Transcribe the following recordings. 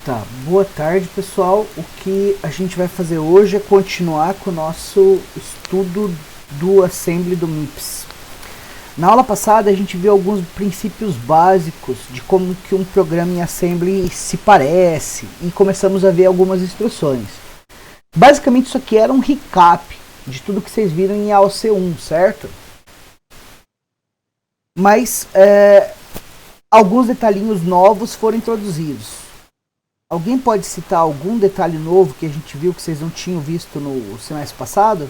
Tá, boa tarde pessoal. O que a gente vai fazer hoje é continuar com o nosso estudo do Assembly do MIPS. Na aula passada a gente viu alguns princípios básicos de como que um programa em Assembly se parece e começamos a ver algumas instruções. Basicamente isso aqui era um recap de tudo que vocês viram em AOC1, certo? Mas alguns detalhinhos novos foram introduzidos. Alguém pode citar algum detalhe novo que a gente viu que vocês não tinham visto no semestre passado?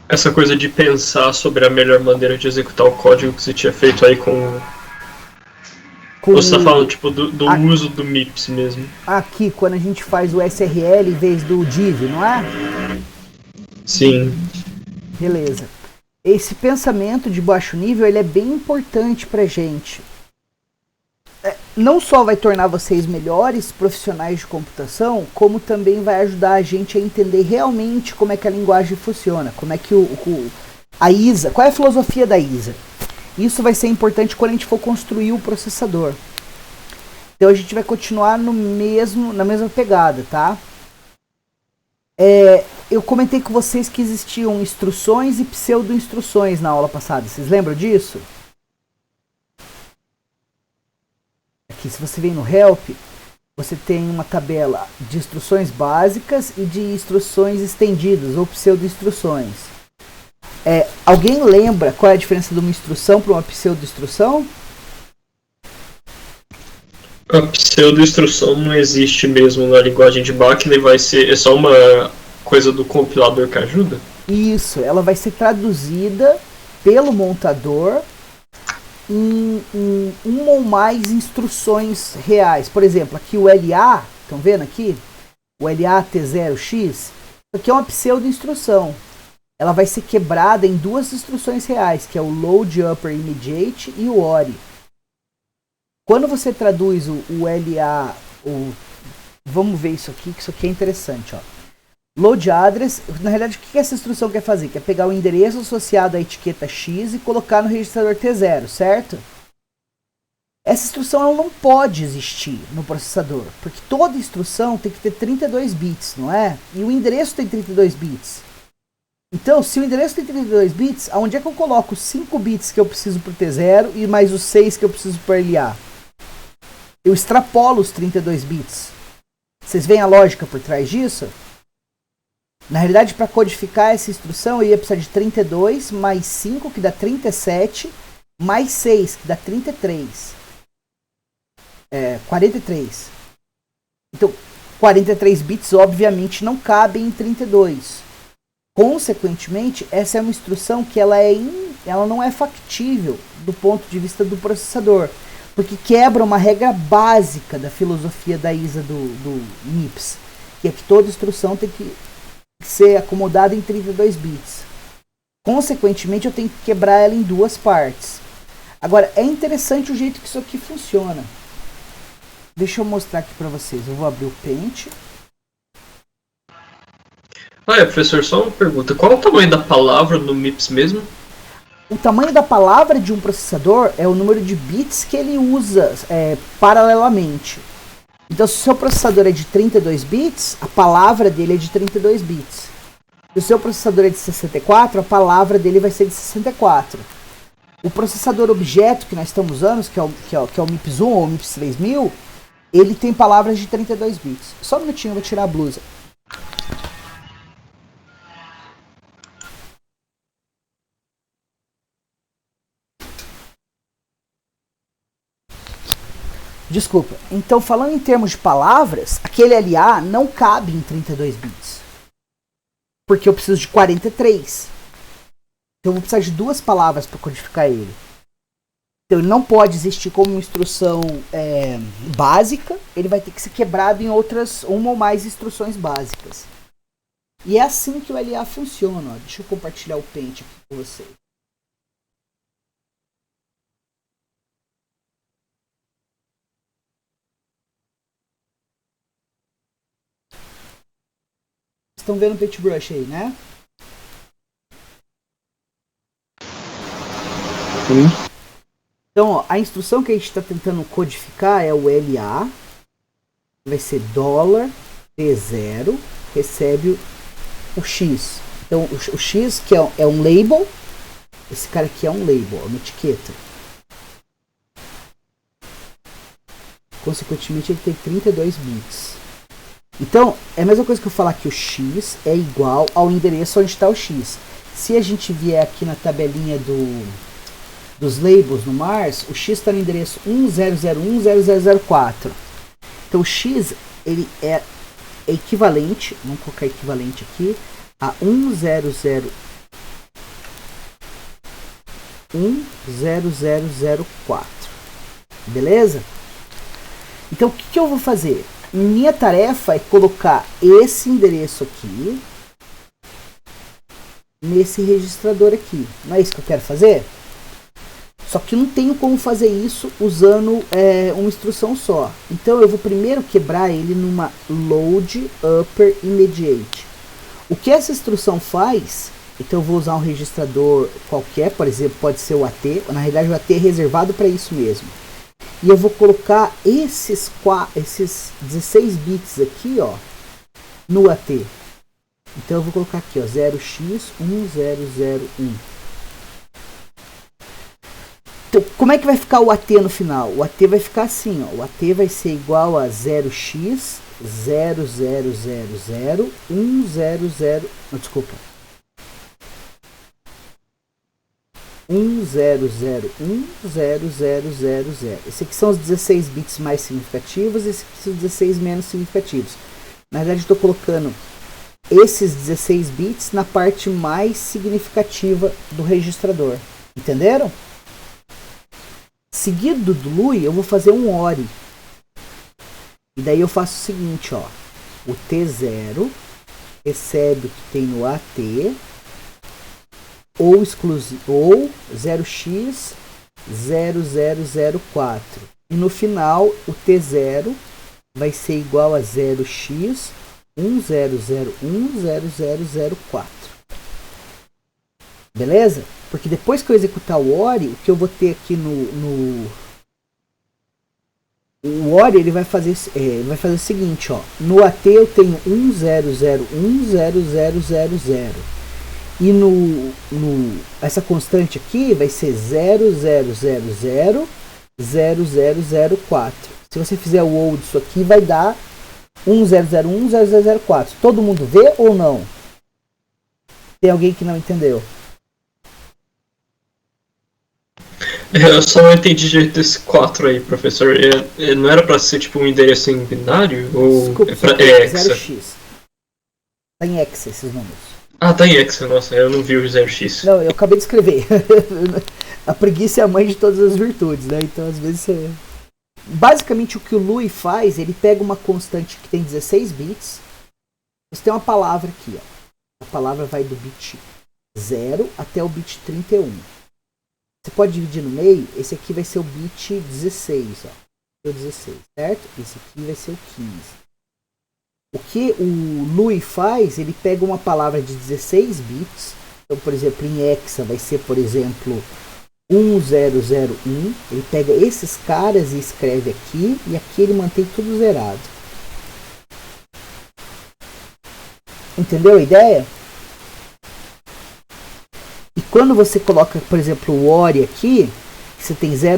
Essa coisa de pensar sobre a melhor maneira de executar o código que você tinha feito aí com... Ou você tá falando tipo do uso do MIPS mesmo? Aqui, quando a gente faz o SRL em vez do div, não é? Sim. Beleza. Esse pensamento de baixo nível ele é bem importante pra gente. Não só vai tornar vocês melhores profissionais de computação, como também vai ajudar a gente a entender realmente como é que a linguagem funciona, como é que a ISA, qual é a filosofia da ISA. Isso vai ser importante quando a gente for construir o processador. Então a gente vai continuar na mesma pegada, tá? Eu comentei com vocês que existiam instruções e pseudo-instruções na aula passada. Vocês lembram disso? Aqui, se você vem no Help, você tem uma tabela de instruções básicas e de instruções estendidas, ou pseudo-instruções. Alguém lembra qual é a diferença de uma instrução para uma pseudo-instrução? A pseudo-instrução não existe mesmo na linguagem de máquina e é só uma coisa do compilador que ajuda? Isso, ela vai ser traduzida pelo montador em uma ou mais instruções reais. Por exemplo, aqui o LA, estão vendo aqui? O LAT0x, isso aqui é uma pseudo-instrução. Ela vai ser quebrada em duas instruções reais, que é o Load Upper Immediate e o ORI. Quando você traduz o LA, vamos ver isso aqui, que isso aqui é interessante, ó. Load address, na realidade o que essa instrução quer fazer? Quer pegar o endereço associado à etiqueta X e colocar no registrador T0, certo? Essa instrução ela não pode existir no processador, porque toda instrução tem que ter 32 bits, não é? E o endereço tem 32 bits. Então, se o endereço tem 32 bits, aonde é que eu coloco os 5 bits que eu preciso para o T0 e mais os 6 que eu preciso para o LA? Eu extrapolo os 32 bits. Vocês veem a lógica por trás disso? Na realidade, para codificar essa instrução, eu ia precisar de 32 mais 5, que dá 37, mais 6, que dá 33. 43. Então, 43 bits, obviamente, não cabem em 32. Consequentemente, essa é uma instrução que ela não é factível do ponto de vista do processador, porque quebra uma regra básica da filosofia da ISA do MIPS, que é que toda instrução tem que ser acomodada em 32 bits. Consequentemente, eu tenho que quebrar ela em duas partes. Agora, é interessante o jeito que isso aqui funciona. Deixa eu mostrar aqui para vocês. Eu vou abrir o Paint. Professor, só uma pergunta. Qual é o tamanho da palavra no MIPS mesmo? O tamanho da palavra de um processador é o número de bits que ele usa paralelamente. Então, se o seu processador é de 32 bits, a palavra dele é de 32 bits. Se o seu processador é de 64, a palavra dele vai ser de 64. O processador objeto que nós estamos usando, que é o MIPS 1 ou o MIPS 3000, ele tem palavras de 32 bits. Só um minutinho, eu vou tirar a blusa. Desculpa. Então, falando em termos de palavras, aquele LA não cabe em 32 bits. Porque eu preciso de 43. Então, eu vou precisar de duas palavras para codificar ele. Então, ele não pode existir como uma instrução básica. Ele vai ter que ser quebrado em uma ou mais instruções básicas. E é assim que o LA funciona. Ó. Deixa eu compartilhar o Paint aqui com vocês. Estão vendo o Paintbrush aí, né? Então, ó, a instrução que a gente está tentando codificar é o LA, vai ser dólar T0, recebe o X. Então, o X, que é um label, esse cara aqui é um label, é uma etiqueta. Consequentemente, ele tem 32 bits. Então, é a mesma coisa que eu falar que o X é igual ao endereço onde está o X. Se a gente vier aqui na tabelinha dos labels no Mars, o X está no endereço 1001.0004. Então o X ele é equivalente, vamos colocar equivalente aqui, a 10004. Beleza? Então o que eu vou fazer? Minha tarefa é colocar esse endereço aqui nesse registrador aqui. Não é isso que eu quero fazer? Só que não tenho como fazer isso usando uma instrução só. Então eu vou primeiro quebrar ele numa load upper immediate. O que essa instrução faz? Então eu vou usar um registrador qualquer, por exemplo, pode ser o AT. Na realidade o AT é reservado para isso mesmo. E eu vou colocar esses 16 bits aqui, ó, no AT. Então eu vou colocar aqui, ó, 0x1001. Então, como é que vai ficar o AT no final? O AT vai ficar assim, ó. O AT vai ser igual a 0x0000100100. Desculpa. 10010000. Esses aqui são os 16 bits mais significativos, esses aqui são os 16 menos significativos. Na verdade, eu estou colocando esses 16 bits na parte mais significativa do registrador. Entenderam? Seguido do LUI, eu vou fazer um ORI. E daí eu faço o seguinte, ó. O T0 recebe o que tem no AT ou 0x0004. E no final, o T0 vai ser igual a 0x10010004. Beleza? Porque depois que eu executar o ORI, o que eu vou ter aqui o ORI ele vai fazer o seguinte, ó. No AT eu tenho 10010000. E essa constante aqui vai ser 00000004. Se você fizer o OR disso aqui, vai dar 10010004. Todo mundo vê ou não? Tem alguém que não entendeu? Eu só não entendi direito esse 4 aí, professor. Não era pra ser tipo um endereço em binário? Ou desculpa, é pra hexa? 0x. Tá em hexa esses números. Ah, tá em hexa, nossa, eu não vi o 0x. Não, eu acabei de escrever. A preguiça é a mãe de todas as virtudes, né? Então às vezes você... Basicamente o que o LUI faz, ele pega uma constante que tem 16 bits. Você tem uma palavra aqui, ó. A palavra vai do bit 0 até o bit 31. Você pode dividir no meio, esse aqui vai ser o bit 16, ó. O 16, certo? Esse aqui vai ser o 15. O que o LUI faz, ele pega uma palavra de 16 bits. Então, por exemplo, em hexa vai ser, por exemplo, 1001. Ele pega esses caras e escreve aqui, e aqui ele mantém tudo zerado. Entendeu a ideia? E quando você coloca, por exemplo, o ORI aqui, você tem 0000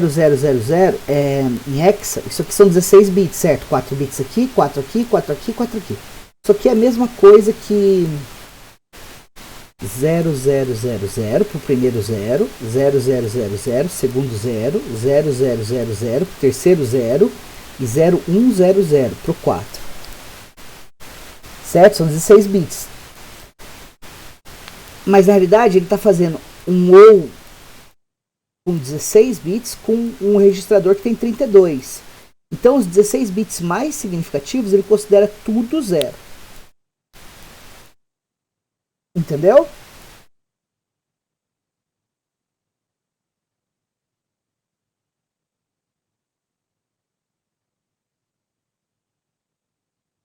em hexa, isso aqui são 16 bits, certo? 4 bits aqui, 4 aqui, 4 aqui, 4 aqui. Isso aqui é a mesma coisa que 0000 para o primeiro 0, 0000, segundo 0, 0000, terceiro 0 e 0100 para o 4. Certo? São 16 bits. Mas na realidade ele está fazendo um OR com 16 bits com um registrador que tem 32. Então os 16 bits mais significativos ele considera tudo zero. Entendeu?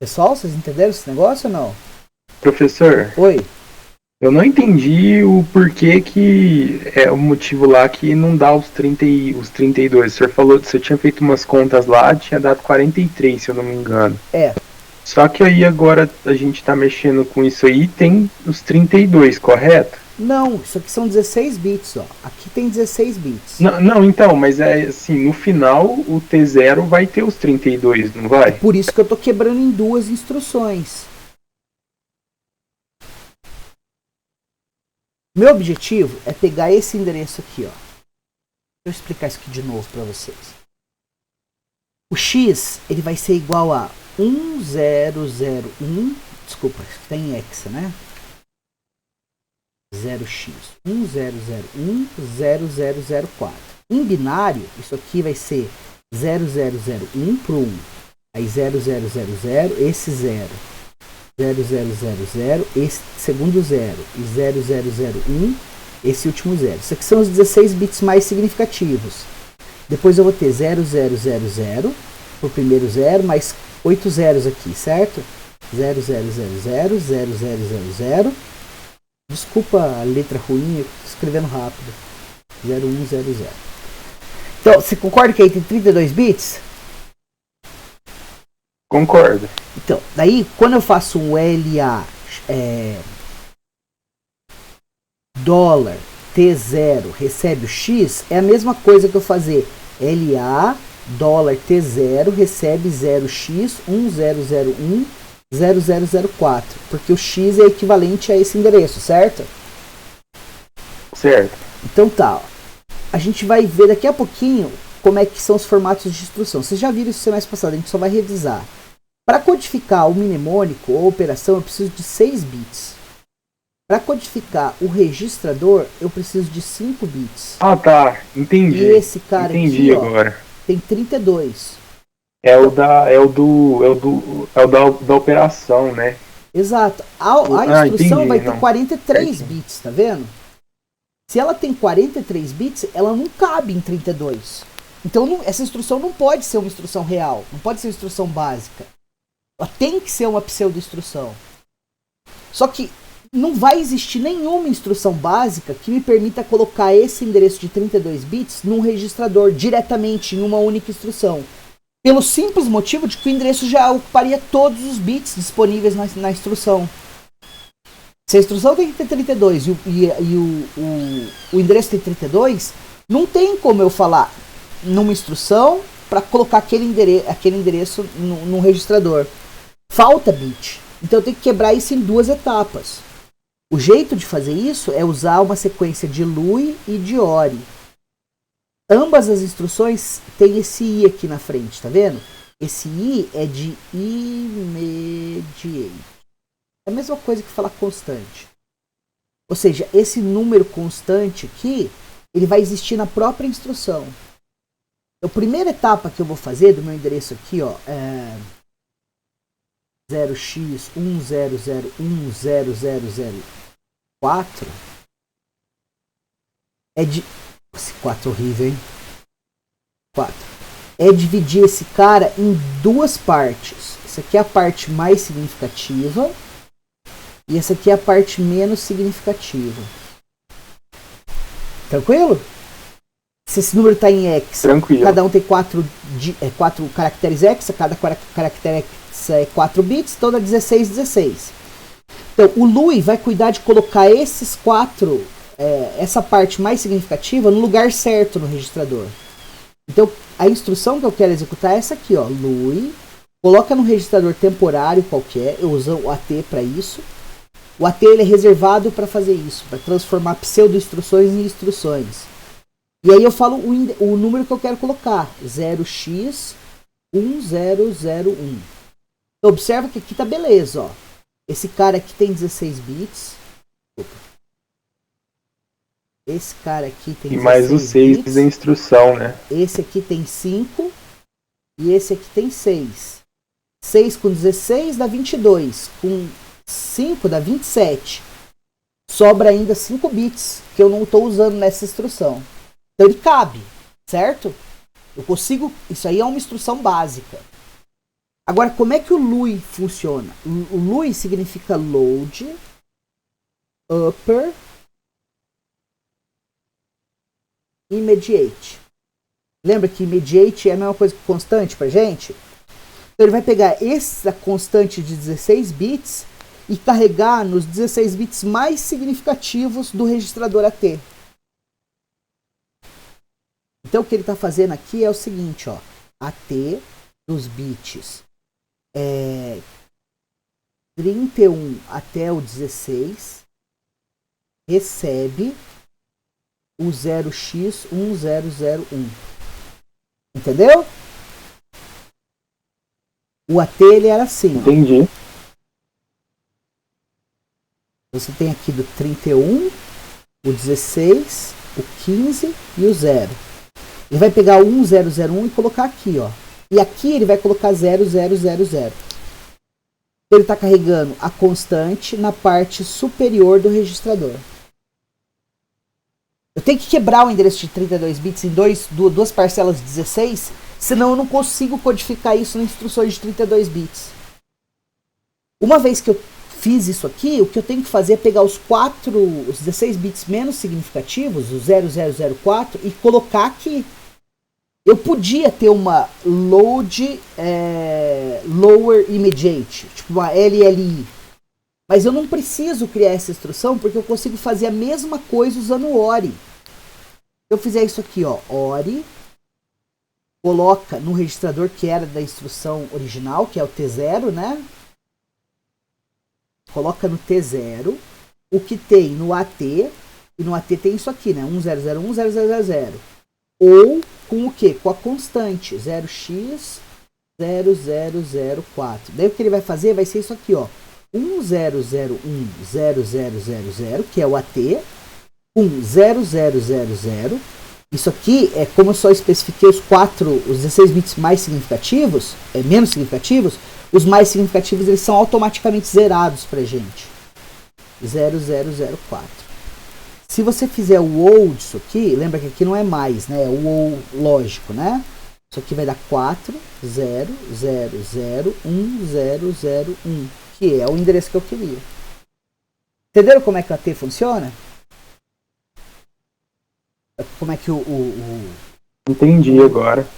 Pessoal, vocês entenderam esse negócio ou não? Professor, Oi. Eu não entendi o porquê que é o motivo lá que não dá os 32. O senhor falou que você tinha feito umas contas lá, tinha dado 43, se eu não me engano. É. Só que aí agora a gente tá mexendo com isso aí, tem os 32, correto? Não, isso aqui são 16 bits, ó. Aqui tem 16 bits. Não, então, mas é assim, no final o T0 vai ter os 32, não vai? Por isso que eu tô quebrando em duas instruções. Meu objetivo é pegar esse endereço aqui, ó. Deixa eu explicar isso aqui de novo para vocês. O X, ele vai ser igual a 1001, desculpa, tá em hexa, né? 0x 10010004. Em binário, isso aqui vai ser 0001 pro 1. Aí 0000, esse 0. 0000, esse segundo 0 e 0001, esse último 0. Isso aqui são os 16 bits mais significativos. Depois eu vou ter 0000 pro primeiro 0, mais 8 zeros aqui, certo? 0000, 0000. Desculpa a letra ruim, eu tô escrevendo rápido. 0100. Então, você concorda que aí tem 32 bits? Concordo. Então, daí, quando eu faço um LA dólar T0 recebe o X, é a mesma coisa que eu fazer LA dólar T0 recebe 0x 1001 0004, porque o X é equivalente a esse endereço, certo? Certo. Então tá, ó. A gente vai ver daqui a pouquinho como é que são os formatos de instrução. Vocês já viram isso semestre passado, a gente só vai revisar. Para codificar o mnemônico ou operação, eu preciso de 6 bits. Para codificar o registrador, eu preciso de 5 bits. Ah, tá. Entendi. E esse cara Entendi aqui, ó, agora. tem 32. É o da operação, né? Exato. A instrução entendi, vai ter não. 43 Certo. bits, tá vendo? Se ela tem 43 bits, ela não cabe em 32. Então essa instrução não pode ser uma instrução real, não pode ser uma instrução básica. Ela tem que ser uma pseudo-instrução. Só que não vai existir nenhuma instrução básica que me permita colocar esse endereço de 32 bits num registrador diretamente em uma única instrução. Pelo simples motivo de que o endereço já ocuparia todos os bits disponíveis na instrução. Se a instrução tem que ter 32 e o endereço tem 32, não tem como eu falar numa instrução para colocar aquele endereço num registrador. Falta bit. Então eu tenho que quebrar isso em duas etapas. O jeito de fazer isso é usar uma sequência de LUI e de ORI. Ambas as instruções têm esse I aqui na frente, tá vendo? Esse I é de immediate. É a mesma coisa que falar constante. Ou seja, esse número constante aqui, ele vai existir na própria instrução. A primeira etapa que eu vou fazer do meu endereço aqui, ó, é 0x 10010004 é de... Esse 4 é horrível, hein? 4. É dividir esse cara em duas partes. Essa aqui é a parte mais significativa. E essa aqui é a parte menos significativa. Tranquilo? Se esse número está em hexa, Tranquilo. cada um tem 4 caracteres hexa, cada caractere hexa é 4 bits, então dá 16. Então, o LUI vai cuidar de colocar esses 4, essa parte mais significativa, no lugar certo no registrador. Então, a instrução que eu quero executar é essa aqui, ó, LUI, coloca no registrador temporário qualquer, eu uso o AT para isso. O AT ele é reservado para fazer isso, para transformar pseudo-instruções em instruções. E aí eu falo o número que eu quero colocar, 0x 1001. Então, observa que aqui tá beleza, ó. Esse cara aqui tem 16 bits. Esse cara aqui tem 16 bits. E mais os 6 da instrução, né? Esse aqui tem 5. E esse aqui tem 6. 6 com 16 dá 22. Com 5 dá 27. Sobra ainda 5 bits que eu não estou usando nessa instrução. Então ele cabe, certo? Eu consigo... Isso aí é uma instrução básica. Agora, como é que o LUI funciona? O LUI significa load upper immediate. Lembra que immediate é a mesma coisa que constante pra gente? Então ele vai pegar essa constante de 16 bits e carregar nos 16 bits mais significativos do registrador AT. Então o que ele está fazendo aqui é o seguinte, ó, AT dos bits 31 até o 16 recebe o 0x1001. Entendeu? O AT ele era assim. Entendi. Você tem aqui do 31, o 16, o 15 e o 0. Ele vai pegar o 1001 e colocar aqui, ó. E aqui ele vai colocar 0000. Ele está carregando a constante na parte superior do registrador. Eu tenho que quebrar o endereço de 32 bits em duas parcelas de 16, senão eu não consigo codificar isso em instruções de 32 bits. Uma vez que eu fiz isso aqui, o que eu tenho que fazer é pegar os 16 bits menos significativos, o 0004, e colocar aqui. Eu podia ter uma load lower immediate, tipo uma LLI. Mas eu não preciso criar essa instrução porque eu consigo fazer a mesma coisa usando o ORI. Se eu fizer isso aqui, ó, ORI, coloca no registrador que era da instrução original, que é o T0, né? Coloca no T0 o que tem no AT, e no AT tem isso aqui, né? 1001, 0000. Ou com o que? Com a constante 0x0004. Daí o que ele vai fazer vai ser isso aqui, ó. 10010000, que é o AT, com 0000. Isso aqui é como eu só especifiquei os 16 bits mais significativos, menos significativos, os mais significativos eles são automaticamente zerados pra gente. 0004. Se você fizer o OU disso aqui, lembra que aqui não é mais, né? É o OU lógico, né? Isso aqui vai dar 40001001, que é o endereço que eu queria. Entenderam como é que o AT funciona? Como é que Entendi agora.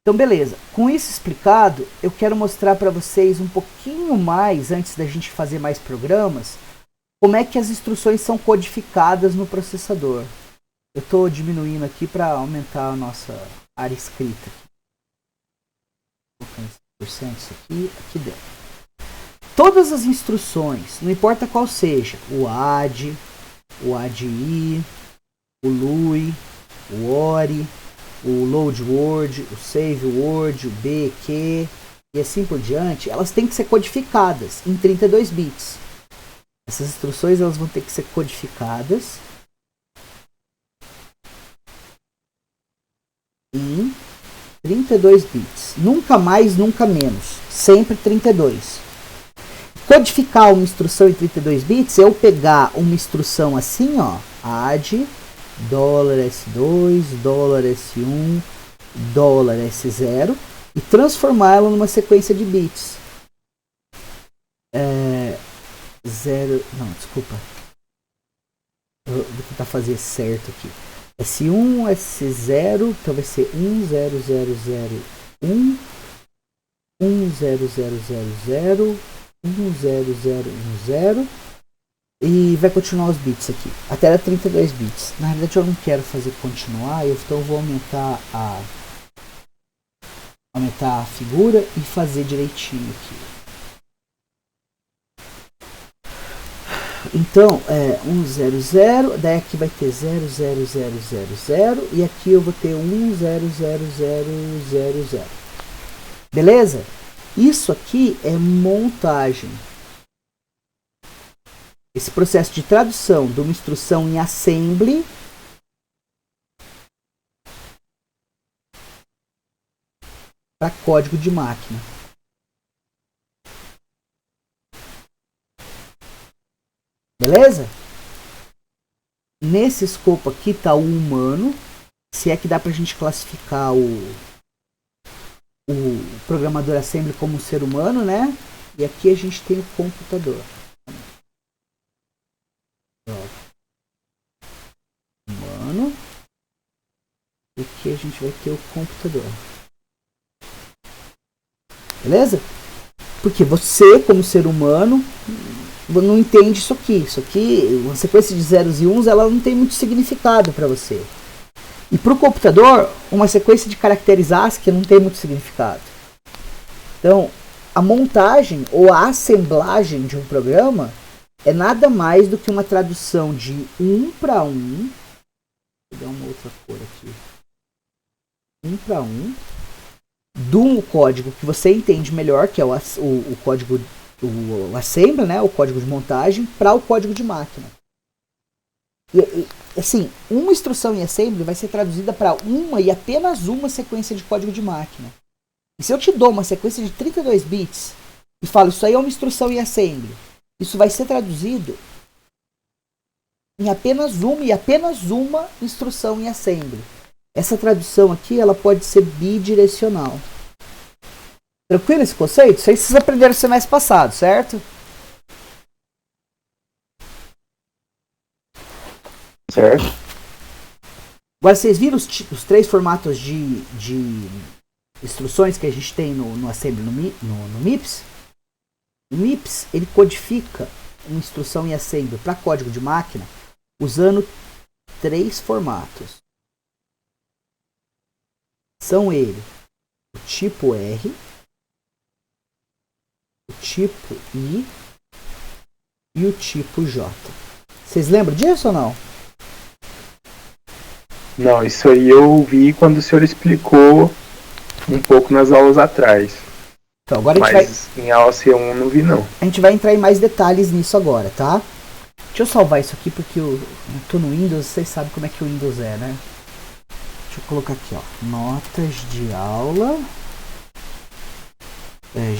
Então, beleza. Com isso explicado, eu quero mostrar para vocês um pouquinho mais, antes da gente fazer mais programas, como é que as instruções são codificadas no processador. Eu estou diminuindo aqui para aumentar a nossa área escrita. Colocando 100% isso aqui dentro. Todas as instruções, não importa qual seja, o ADD, o ADI, o LUI, o ORI, o load word, o save word, o BQ e assim por diante, elas têm que ser codificadas em 32 bits. Essas instruções elas vão ter que ser codificadas em 32 bits. Nunca mais, nunca menos. Sempre 32. Codificar uma instrução em 32 bits é eu pegar uma instrução assim, ó, add $S2, $S1, $S0 e transformá-la numa sequência de bits. Não, desculpa. Eu vou tentar fazer certo aqui. S1, S0, então vai ser 10001, 10000, 10010 e vai continuar os bits aqui, até dar 32 bits. Na realidade eu não quero fazer continuar, então eu vou aumentar a figura e fazer direitinho aqui. Então, 100, daí aqui vai ter 00000 e aqui eu vou ter 100000. Beleza? Isso aqui é montagem. Esse processo de tradução de uma instrução em assembly para código de máquina. Beleza? Nesse escopo aqui está o humano, se é que dá para a gente classificar o programador assembly como um ser humano, né? E aqui a gente tem o computador. Humano. E aqui a gente vai ter o computador. Beleza? Porque você, como ser humano, não entende isso aqui. Isso aqui, uma sequência de zeros e uns, ela não tem muito significado para você. E para o computador, uma sequência de caracteres ASCII não tem muito significado. Então, a montagem ou a assemblagem de um programa é nada mais do que uma tradução de 1 para 1. Vou dar uma outra cor aqui. 1 para 1. Do código que você entende melhor, que é o código, o assembly, né, o código de montagem, para o código de máquina. E, assim, uma instrução em assembly vai ser traduzida para uma e apenas uma sequência de código de máquina. E se eu te dou uma sequência de 32 bits e falo, isso aí é uma instrução em assembly, isso vai ser traduzido em apenas uma e apenas uma instrução em assembly. Essa tradução aqui, ela pode ser bidirecional. Tranquilo esse conceito? Isso aí vocês aprenderam no semestre passado, certo? Certo. Agora, vocês viram os 3 formatos de instruções que a gente tem no assembly, no MIPS? O MIPS, ele codifica uma instrução em assembly para código de máquina usando 3 formatos. São eles o tipo R, o tipo I e o tipo J. Vocês lembram disso ou não? Não, isso aí eu vi quando o senhor explicou um pouco nas aulas atrás. Então, agora Mas em aula C1 não vi não. a gente vai entrar em mais detalhes nisso agora, tá? Deixa eu salvar isso aqui porque eu tô no Windows, vocês sabem como é que o Windows é, né? Deixa eu colocar aqui, ó. Notas de aula.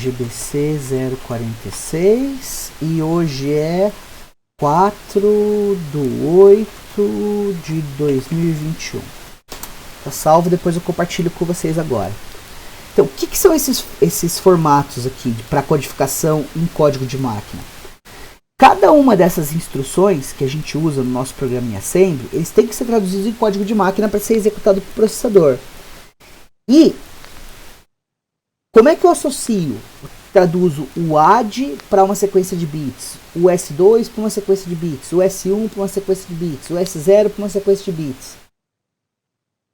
GBC 046. E hoje é 4/8/2021. Tá salvo, depois eu compartilho com vocês agora. Então, o que são esses formatos aqui para codificação em código de máquina? Cada uma dessas instruções que a gente usa no nosso programa em assembly, eles têm que ser traduzidos em código de máquina para ser executado pelo processador. E como é que eu associo? Traduzo o ADD para uma sequência de bits, o S2 para uma sequência de bits, o S1 para uma sequência de bits, o S0 para uma sequência de bits.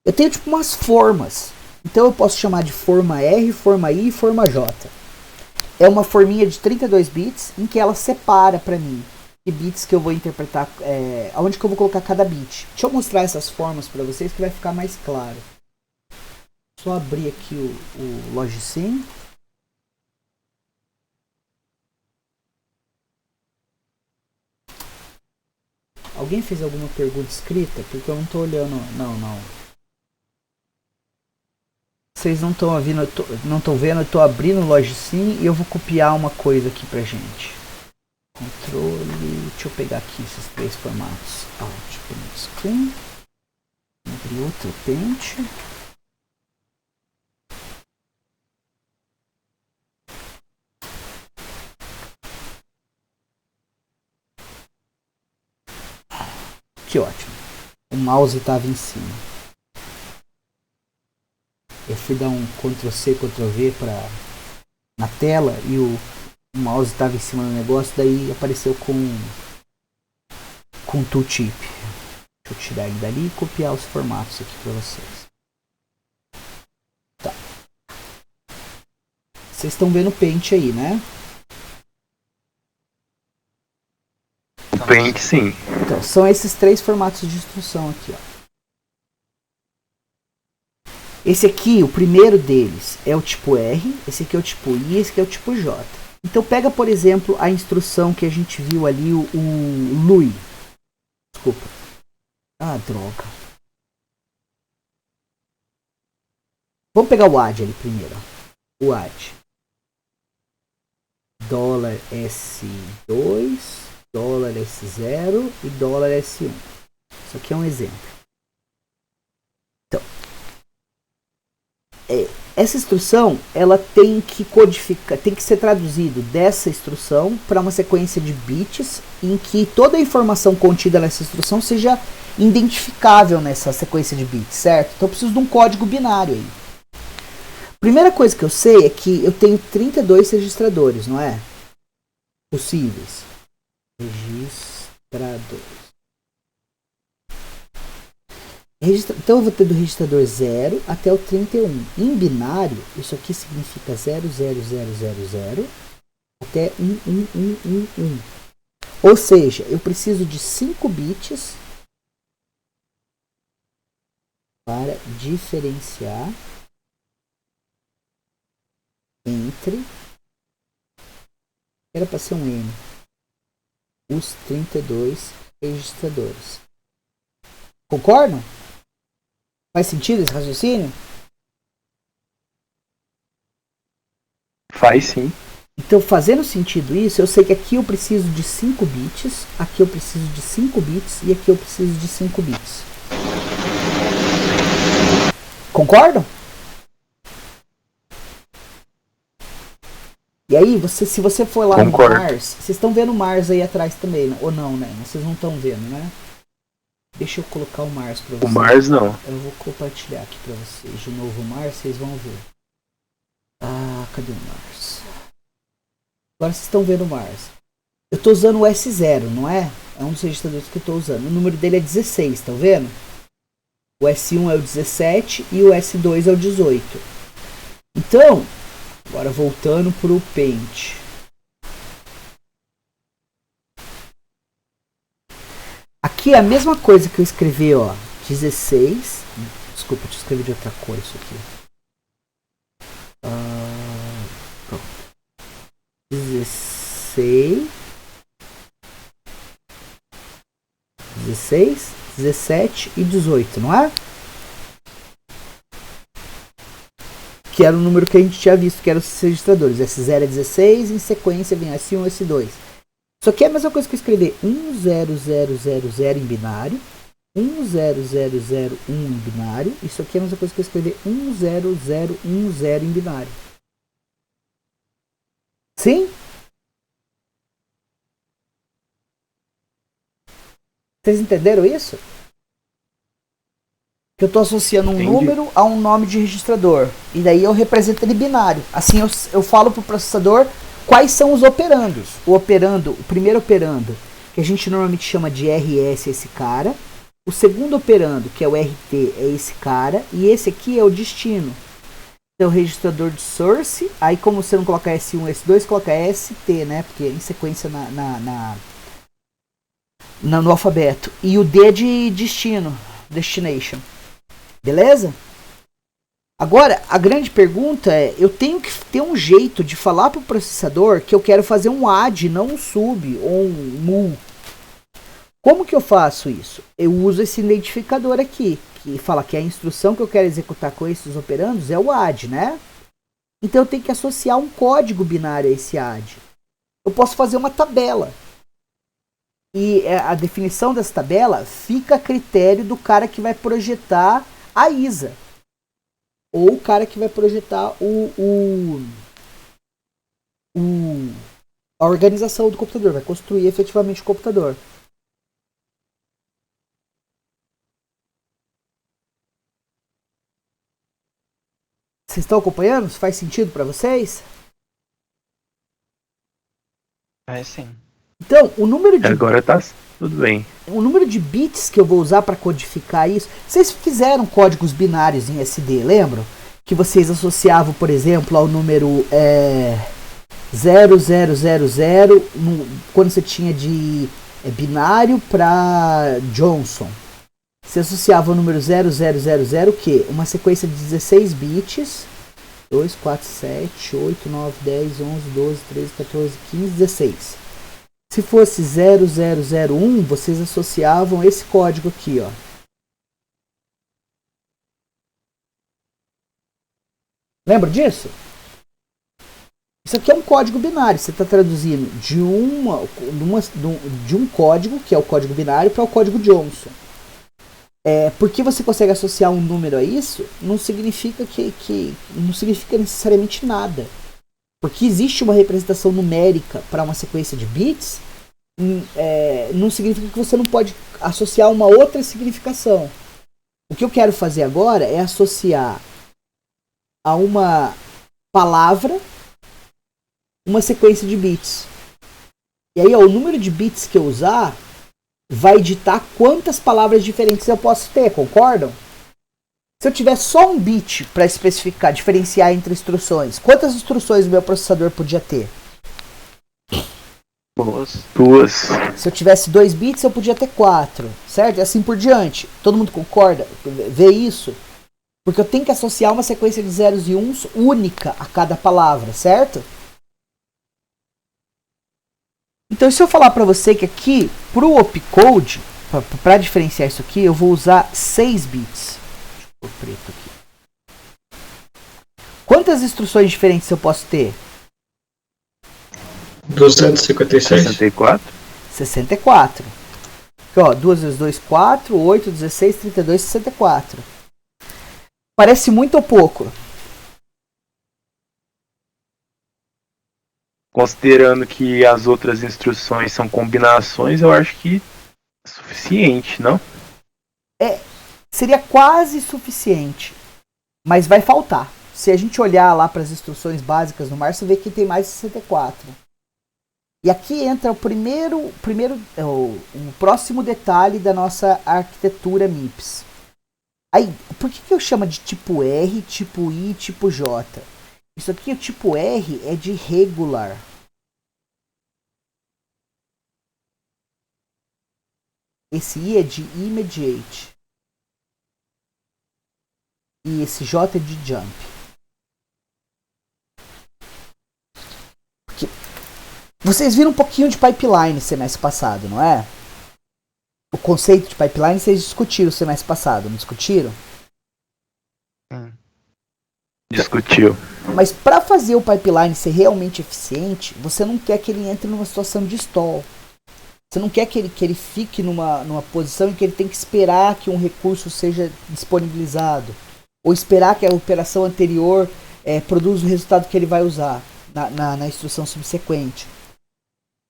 Eu tenho tipo umas formas. Então eu posso chamar de forma R, forma I e forma J. É uma forminha de 32 bits em que ela separa para mim que bits que eu vou interpretar, aonde que eu vou colocar cada bit. Deixa eu mostrar essas formas para vocês que vai ficar mais claro. Só abrir aqui o Logicsim. Alguém fez alguma pergunta escrita? Porque eu não estou olhando. Não. Vocês não estão ouvindo, não estão vendo, eu estou abrindo o Logicsim e eu vou copiar uma coisa aqui pra gente. Controle, deixa eu pegar aqui esses 3 formatos. Alt, print screen. Abrir outro pente. Que ótimo. O mouse estava em cima. Eu fui dar um Ctrl+C, Ctrl+V na tela e o mouse estava em cima do negócio, daí apareceu com tooltip. Deixa eu tirar ele dali e copiar os formatos aqui para vocês. Tá. Vocês estão vendo o Paint aí, né? Paint sim. Então, são esses 3 formatos de instrução aqui, ó. Esse aqui, o primeiro deles, é o tipo R, esse aqui é o tipo I, esse aqui é o tipo J. Então pega, por exemplo, a instrução que a gente viu ali, o LUI. Desculpa. Ah, droga. Vamos pegar o ADD ali primeiro. Ó. O ADD. $S2, $S0 e $S1. Isso aqui é um exemplo. Então, essa instrução, ela tem que codificar, tem que ser traduzido dessa instrução para uma sequência de bits em que toda a informação contida nessa instrução seja identificável nessa sequência de bits, certo? Então eu preciso de um código binário aí. Primeira coisa que eu sei é que eu tenho 32 registradores, não é? Possíveis. Registradores. Então eu vou ter do registrador 0 até o 31. Em binário, isso aqui significa 0, 0, 0, 0, 0 até 1, 1, 1, 1, 1. Ou seja, eu preciso de 5 bits para diferenciar entre, era para ser um N, os 32 registradores. Concordam? Faz sentido esse raciocínio? Faz sim. Então, fazendo sentido isso, eu sei que aqui eu preciso de 5 bits, aqui eu preciso de 5 bits e aqui eu preciso de 5 bits. Concordam? E aí, se você for lá Concordo. no Mars, vocês estão vendo o Mars aí atrás também, ou não, né? Vocês não estão vendo, né? Deixa eu colocar o Mars para vocês. O Mars não. Eu vou compartilhar aqui para vocês. De novo o Mars, vocês vão ver. Ah, cadê o Mars? Agora vocês estão vendo o Mars. Eu estou usando o S0, não é? É um dos registradores que eu estou usando. O número dele é 16, estão vendo? O S1 é o 17 e o S2 é o 18. Então, agora voltando para o Paint. Aqui é a mesma coisa que eu escrevi, ó. 16. Desculpa, deixa eu escrever de outra cor isso aqui. Pronto. 16. 16, 17 e 18, não é? Que era o número que a gente tinha visto, que eram os registradores. S0 é 16, em sequência vem S1 e S2. Isso aqui é a mesma coisa que eu escrever 10000 em binário, 10001 em binário. Isso aqui é a mesma coisa que eu escrever 10010 em binário. Sim? Vocês entenderam isso? Que eu estou associando um número a um nome de registrador. E daí eu represento ele binário. Assim eu falo para o processador quais são os operandos. O primeiro operando, que a gente normalmente chama de RS, é esse cara. O segundo operando, que é o RT, é esse cara. E esse aqui é o destino. Então, o registrador de source. Aí, como você não coloca S1, S2, coloca ST, né? Porque é em sequência no alfabeto. E o D é de destino, destination. Beleza? Agora, a grande pergunta é, eu tenho que ter um jeito de falar para o processador que eu quero fazer um add, não um sub ou um mul. Como que eu faço isso? Eu uso esse identificador aqui, que fala que a instrução que eu quero executar com esses operandos é o add, né? Então eu tenho que associar um código binário a esse add. Eu posso fazer uma tabela. E a definição dessa tabela fica a critério do cara que vai projetar a ISA. Ou o cara que vai projetar a organização do computador, vai construir efetivamente o computador. Vocês estão acompanhando? Isso faz sentido para vocês? É sim. Então, o número de Agora tá tudo bem. o número de bits que eu vou usar para codificar isso. Vocês fizeram códigos binários em SD, lembram? Que vocês associavam, por exemplo, ao número 0000 quando você tinha de binário para Johnson. Você associava o número 0000 o quê? Uma sequência de 16 bits. 2, 4, 7, 8, 9, 10, 11, 12, 13, 14, 15, 16. Se fosse 0001, vocês associavam esse código aqui, ó. Lembra disso? Isso aqui é um código binário. Você está traduzindo de um código, que é o código binário, para o código Johnson. Porque você consegue associar um número a isso, não significa não significa necessariamente nada. Porque existe uma representação numérica para uma sequência de bits, não significa que você não pode associar uma outra significação. O que eu quero fazer agora é associar a uma palavra uma sequência de bits. E aí, o número de bits que eu usar vai ditar quantas palavras diferentes eu posso ter, concordam? Se eu tiver só um bit para especificar, diferenciar entre instruções, quantas instruções o meu processador podia ter? Duas. Se eu tivesse 2 bits, eu podia ter 4, certo? E assim por diante. Todo mundo concorda? Vê isso? Porque eu tenho que associar uma sequência de zeros e uns única a cada palavra, certo? Então, se eu falar para você que aqui, para o opcode, para diferenciar isso aqui, eu vou usar 6 bits. Deixa eu pôr preto aqui. Quantas instruções diferentes eu posso ter? 256. 64. Aqui, ó, 2 vezes 2, 4, 8, 16, 32, 64. Parece muito ou pouco? Considerando que as outras instruções são combinações, eu acho que é suficiente, não? Seria quase suficiente, mas vai faltar. Se a gente olhar lá para as instruções básicas no Mar, você vê que tem mais de 64. E aqui entra o próximo detalhe da nossa arquitetura MIPS. Aí, por que eu chamo de tipo R, tipo I e tipo J? Isso aqui, o tipo R, é de regular. Esse I é de immediate. E esse J é de jump. Porque vocês viram um pouquinho de pipeline semestre passado, não é? O conceito de pipeline vocês discutiram semestre passado, não discutiram? Discutiu. Mas para fazer o pipeline ser realmente eficiente, você não quer que ele entre numa situação de stall. Você não quer que ele fique numa posição em que ele tem que esperar que um recurso seja disponibilizado. Ou esperar que a operação anterior produza o resultado que ele vai usar na instrução subsequente.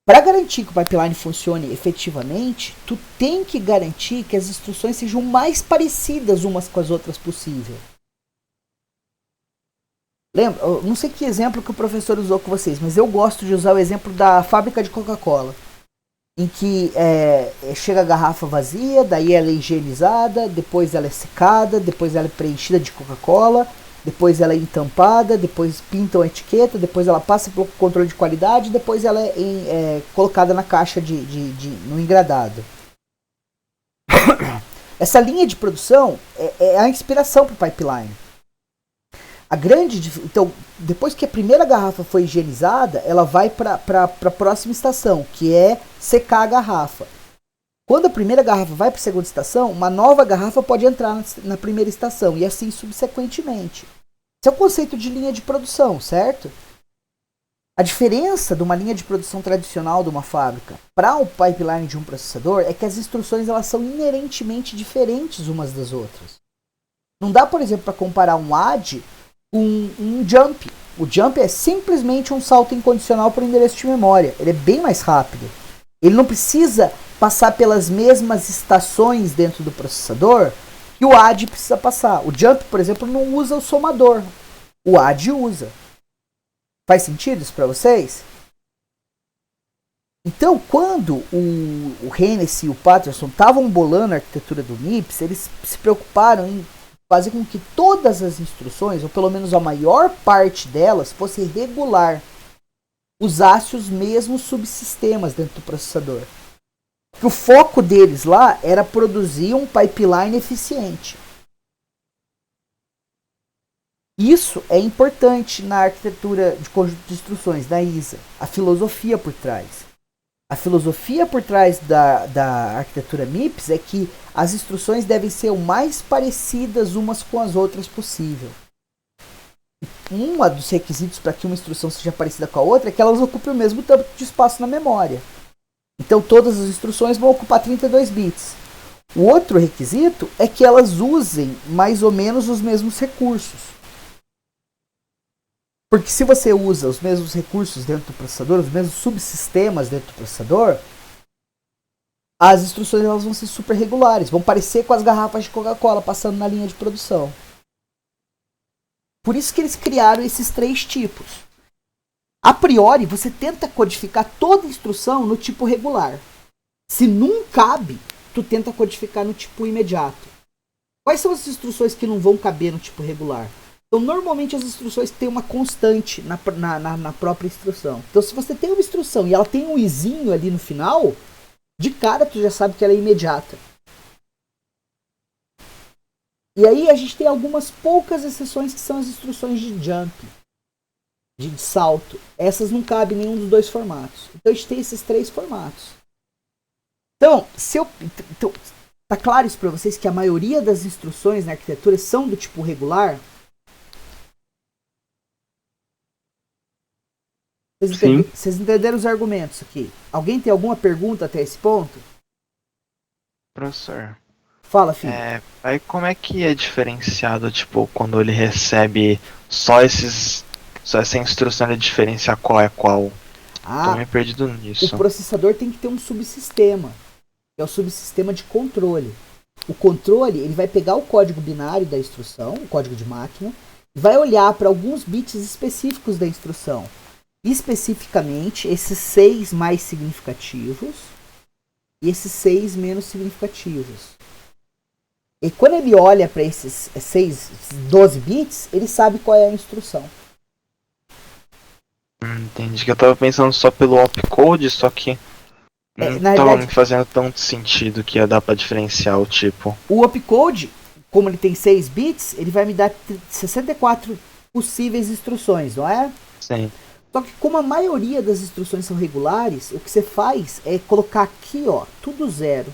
Para garantir que o pipeline funcione efetivamente, tu tem que garantir que as instruções sejam o mais parecidas umas com as outras possível. Lembra? Eu não sei que exemplo que o professor usou com vocês, mas eu gosto de usar o exemplo da fábrica de Coca-Cola, em que chega a garrafa vazia, daí ela é higienizada, depois ela é secada, depois ela é preenchida de Coca-Cola, depois ela é entampada, depois pintam a etiqueta, depois ela passa pelo controle de qualidade, depois ela é colocada na caixa no engradado. Essa linha de produção é a inspiração para o pipeline. Então, depois que a primeira garrafa foi higienizada, ela vai para a próxima estação, que é secar a garrafa. Quando a primeira garrafa vai para a segunda estação, uma nova garrafa pode entrar na primeira estação, e assim subsequentemente. Esse é o conceito de linha de produção, certo? A diferença de uma linha de produção tradicional de uma fábrica para o pipeline de um processador é que as instruções elas são inerentemente diferentes umas das outras. Não dá, por exemplo, para comparar um add um jump. O jump é simplesmente um salto incondicional para o endereço de memória. Ele é bem mais rápido. Ele não precisa passar pelas mesmas estações dentro do processador que o add precisa passar. O jump, por exemplo, não usa o somador. O add usa. Faz sentido isso para vocês? Então, quando o Hennessy e o Patterson estavam bolando a arquitetura do MIPS, eles se preocuparam em fazer com que todas as instruções, ou pelo menos a maior parte delas, fosse regular, usasse os mesmos subsistemas dentro do processador. O foco deles lá era produzir um pipeline eficiente. Isso é importante na arquitetura de conjunto de instruções, da ISA, a filosofia por trás. A filosofia por trás da arquitetura MIPS é que as instruções devem ser o mais parecidas umas com as outras possível. Um dos requisitos para que uma instrução seja parecida com a outra é que elas ocupem o mesmo tanto de espaço na memória. Então todas as instruções vão ocupar 32 bits. O outro requisito é que elas usem mais ou menos os mesmos recursos. Porque se você usa os mesmos recursos dentro do processador, os mesmos subsistemas dentro do processador, as instruções elas vão ser super regulares, vão parecer com as garrafas de Coca-Cola passando na linha de produção. Por isso que eles criaram esses 3 tipos. A priori, você tenta codificar toda instrução no tipo regular. Se não cabe, tu tenta codificar no tipo imediato. Quais são as instruções que não vão caber no tipo regular? Então, normalmente as instruções têm uma constante na própria instrução. Então, se você tem uma instrução e ela tem um izinho ali no final, de cara tu já sabe que ela é imediata. E aí a gente tem algumas poucas exceções que são as instruções de jump, de salto. Essas não cabem em nenhum dos 2 formatos. Então a gente tem esses 3 formatos. Então, tá claro isso para vocês que a maioria das instruções na arquitetura são do tipo regular? Vocês entenderam os argumentos aqui? Alguém tem alguma pergunta até esse ponto? Professor, Fala, filho. aí como é que é diferenciado, tipo, quando ele recebe só essa instrução de diferenciar qual é qual? Tô meio perdido nisso. O processador tem que ter um subsistema, que é o subsistema de controle. O controle, ele vai pegar o código binário da instrução, o código de máquina, e vai olhar para alguns bits específicos da instrução. Especificamente, esses 6 mais significativos e esses 6 menos significativos. E quando ele olha para esses 12 bits, ele sabe qual é a instrução. Entendi, que eu tava pensando só pelo opcode, só que não tava me fazendo tanto sentido que ia dar pra diferenciar o tipo. O opcode, como ele tem 6 bits, ele vai me dar 64 possíveis instruções, não é? Sim. Só que como a maioria das instruções são regulares, o que você faz é colocar aqui, ó, tudo 0.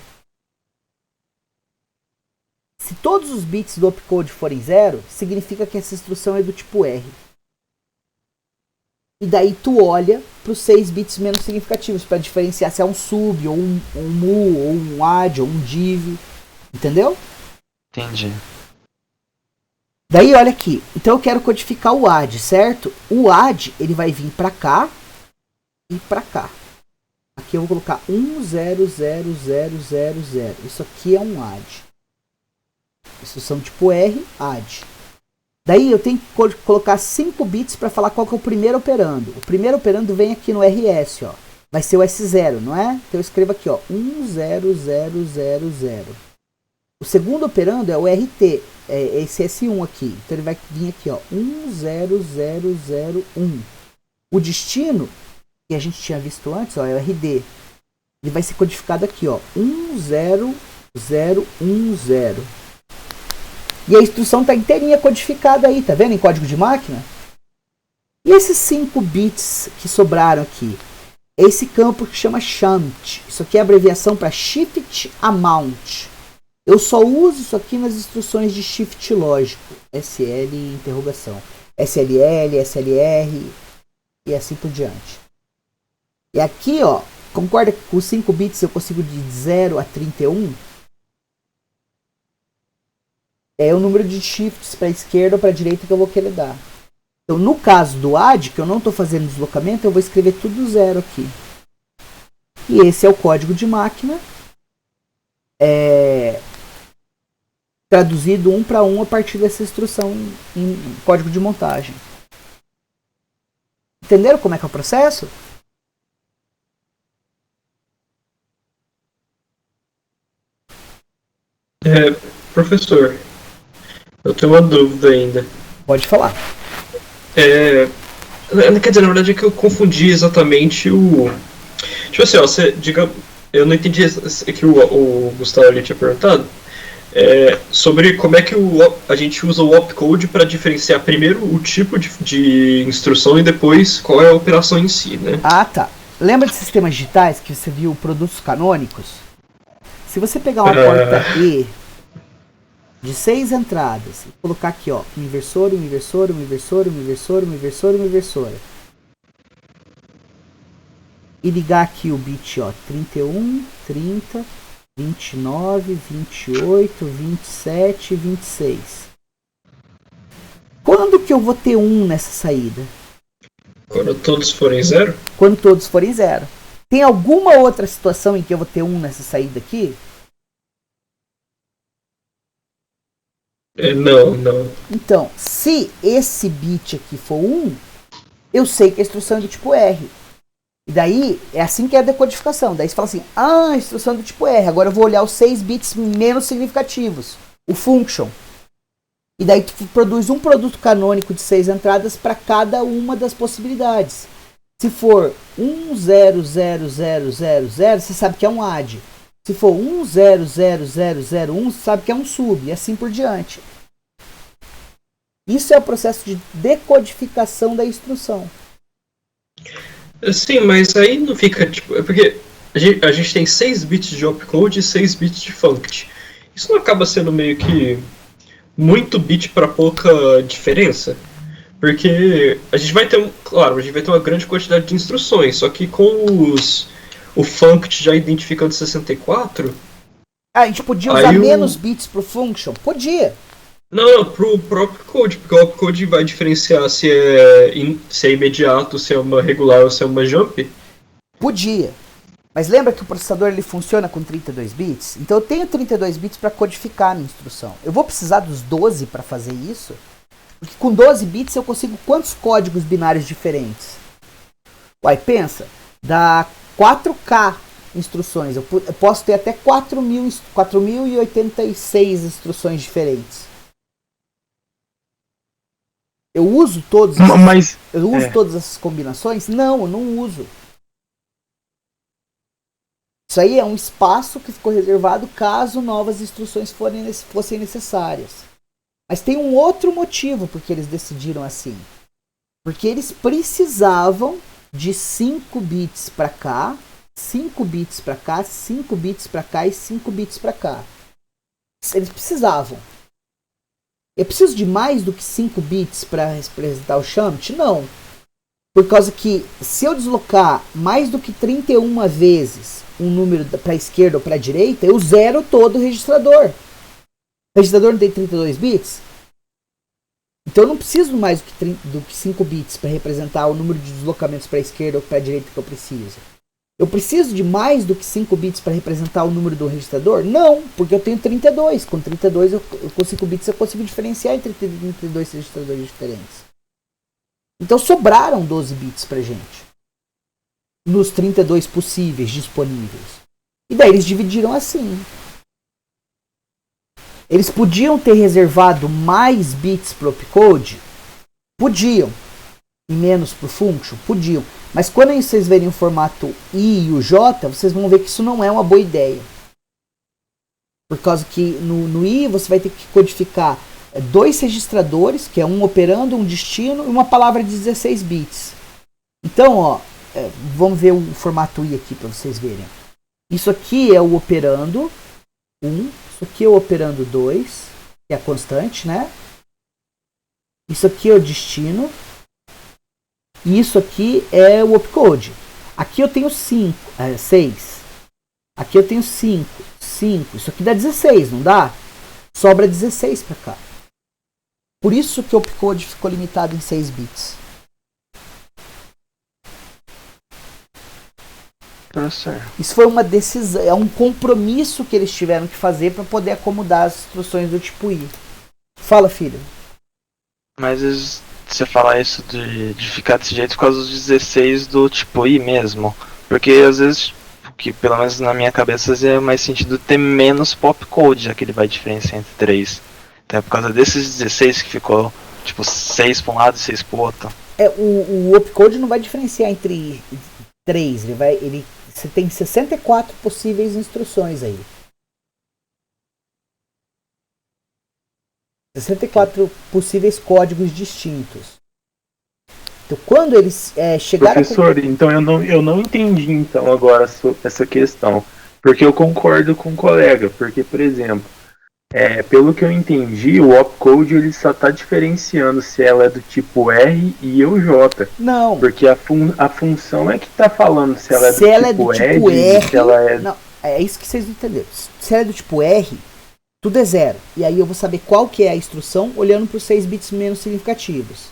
Se todos os bits do opcode forem 0, significa que essa instrução é do tipo R. E daí tu olha para os 6 bits menos significativos para diferenciar se é um sub, ou um mu, ou um add, ou um div. Entendeu? Entendi. Daí olha aqui. Então eu quero codificar o add, certo? O add ele vai vir para cá e para cá. Aqui eu vou colocar 100000. Isso aqui é um add. Instrução tipo R, add. Daí eu tenho que colocar 5 bits para falar qual que é o primeiro operando. O primeiro operando vem aqui no RS, ó. Vai ser o S0, não é? Então eu escrevo aqui, ó, 10000. O segundo operando é o RT, é esse S1 aqui. Então ele vai vir aqui, ó, 10001. O destino, que a gente tinha visto antes, ó, é o RD. Ele vai ser codificado aqui, ó, 10010. E a instrução está inteirinha codificada aí, tá vendo? Em código de máquina. E esses 5 bits que sobraram aqui? É esse campo que chama SHAMT. Isso aqui é a abreviação para Shift Amount. Eu só uso isso aqui nas instruções de shift lógico. SL interrogação. SLL, SLR e assim por diante. E aqui, ó, concorda que com 5 bits eu consigo de 0 a 31? É o número de shifts para a esquerda ou para a direita que eu vou querer dar. Então, no caso do add, que eu não estou fazendo deslocamento, eu vou escrever tudo 0 aqui. E esse é o código de máquina. Traduzido 1 para 1 a partir dessa instrução em código de montagem. Entenderam como é que é o processo? Professor, eu tenho uma dúvida ainda. Pode falar. Quer dizer, na verdade é que eu confundi exatamente o... Tipo assim, ó, eu não entendi que o Gustavo ali tinha perguntado. Sobre como é que a gente usa o opcode para diferenciar primeiro o tipo de instrução e depois qual é a operação em si, né? Ah, tá. Lembra de sistemas digitais que você viu produtos canônicos? Se você pegar uma porta E de 6 entradas e colocar aqui, ó, uma inversora, e ligar aqui o bit, ó, 31, 30, 29, 28, 27 e 26. Quando que eu vou ter 1 nessa saída? Quando todos forem 0? Quando todos forem 0. Tem alguma outra situação em que eu vou ter 1 nessa saída aqui? Não. Então, se esse bit aqui for 1, eu sei que a instrução é do tipo R. E daí, é assim que é a decodificação. Daí você fala assim, a instrução é do tipo R. Agora eu vou olhar os 6 bits menos significativos. O function. E daí tu produz um produto canônico de 6 entradas para cada uma das possibilidades. Se for 100000, você sabe que é um add. Se for 100001, você sabe que é um sub. E assim por diante. Isso é o processo de decodificação da instrução. Sim, mas aí não fica, tipo... É porque a gente tem 6 bits de opcode e 6 bits de funct. Isso não acaba sendo meio que muito bit para pouca diferença? Porque a gente vai ter, claro, a gente vai ter uma grande quantidade de instruções, só que com o funct já identificando 64... A gente podia usar menos bits pro function? Podia. Não, pro próprio code, porque o opcode vai diferenciar se é imediato, se é uma regular ou se é uma jump. Podia. Mas lembra que o processador ele funciona com 32 bits? Então eu tenho 32 bits para codificar a minha instrução. Eu vou precisar dos 12 para fazer isso? Porque com 12 bits eu consigo quantos códigos binários diferentes? Uai, pensa, dá 4K instruções. Eu posso ter até 4.086 instruções diferentes. Eu uso todas essas combinações? Não, eu não uso. Isso aí é um espaço que ficou reservado caso novas instruções fossem necessárias. Mas tem um outro motivo porque eles decidiram assim. Porque eles precisavam de 5 bits para cá, 5 bits para cá, 5 bits para cá e 5 bits para cá. Eles precisavam. Eu preciso de mais do que 5 bits para representar o Shunt? Não. Por causa que se eu deslocar mais do que 31 vezes um número para a esquerda ou para a direita, eu zero todo o registrador. O registrador não tem 32 bits? Então eu não preciso mais do que 5 bits para representar o número de deslocamentos para a esquerda ou para a direita que eu preciso. Eu preciso de mais do que 5 bits para representar o número do registrador? Não, porque eu tenho 32. Com 32, com 5 bits eu consigo diferenciar entre 32 registradores diferentes. Então sobraram 12 bits pra gente. Nos 32 possíveis disponíveis. E daí eles dividiram assim. Eles podiam ter reservado mais bits pro opcode? Podiam. E menos pro function? Podiam. Mas quando vocês verem o formato I e o J, vocês vão ver que isso não é uma boa ideia. Por causa que no I você vai ter que codificar 2 registradores, que é um operando, um destino e uma palavra de 16 bits. Então, ó, vamos ver o formato I aqui para vocês verem. Isso aqui é o operando 1, isso aqui é o operando 2, que é a constante, né? Isso aqui é o destino. E isso aqui é o opcode. Aqui eu tenho 6. Aqui eu tenho 5. Isso aqui dá 16, não dá? Sobra 16 para cá. Por isso que o opcode ficou limitado em 6 bits. Isso foi uma decisão, é um compromisso que eles tiveram que fazer para poder acomodar as instruções do tipo I. Fala, filho. Mas você fala isso de ficar desse jeito por causa dos 16 do tipo I mesmo. Porque às vezes, que pelo menos na minha cabeça, fazia mais sentido ter menos popcode, já que ele vai diferenciar entre 3. Então é por causa desses 16 que ficou tipo 6 para um lado e 6 para o outro. O opcode não vai diferenciar entre 3. Você tem 64 possíveis instruções aí. 64 possíveis códigos distintos. Então, quando eles chegaram... Professor, então eu não entendi então agora essa questão. Porque eu concordo com o colega. Porque, por exemplo, pelo que eu entendi, o opcode ele só está diferenciando se ela é do tipo R e ou J. Não. Porque a função é que está falando se ela é do tipo R, R, se ela é... Não, é isso que vocês entenderam. Se ela é do tipo R, tudo é 0. E aí eu vou saber qual que é a instrução olhando para os 6 bits menos significativos.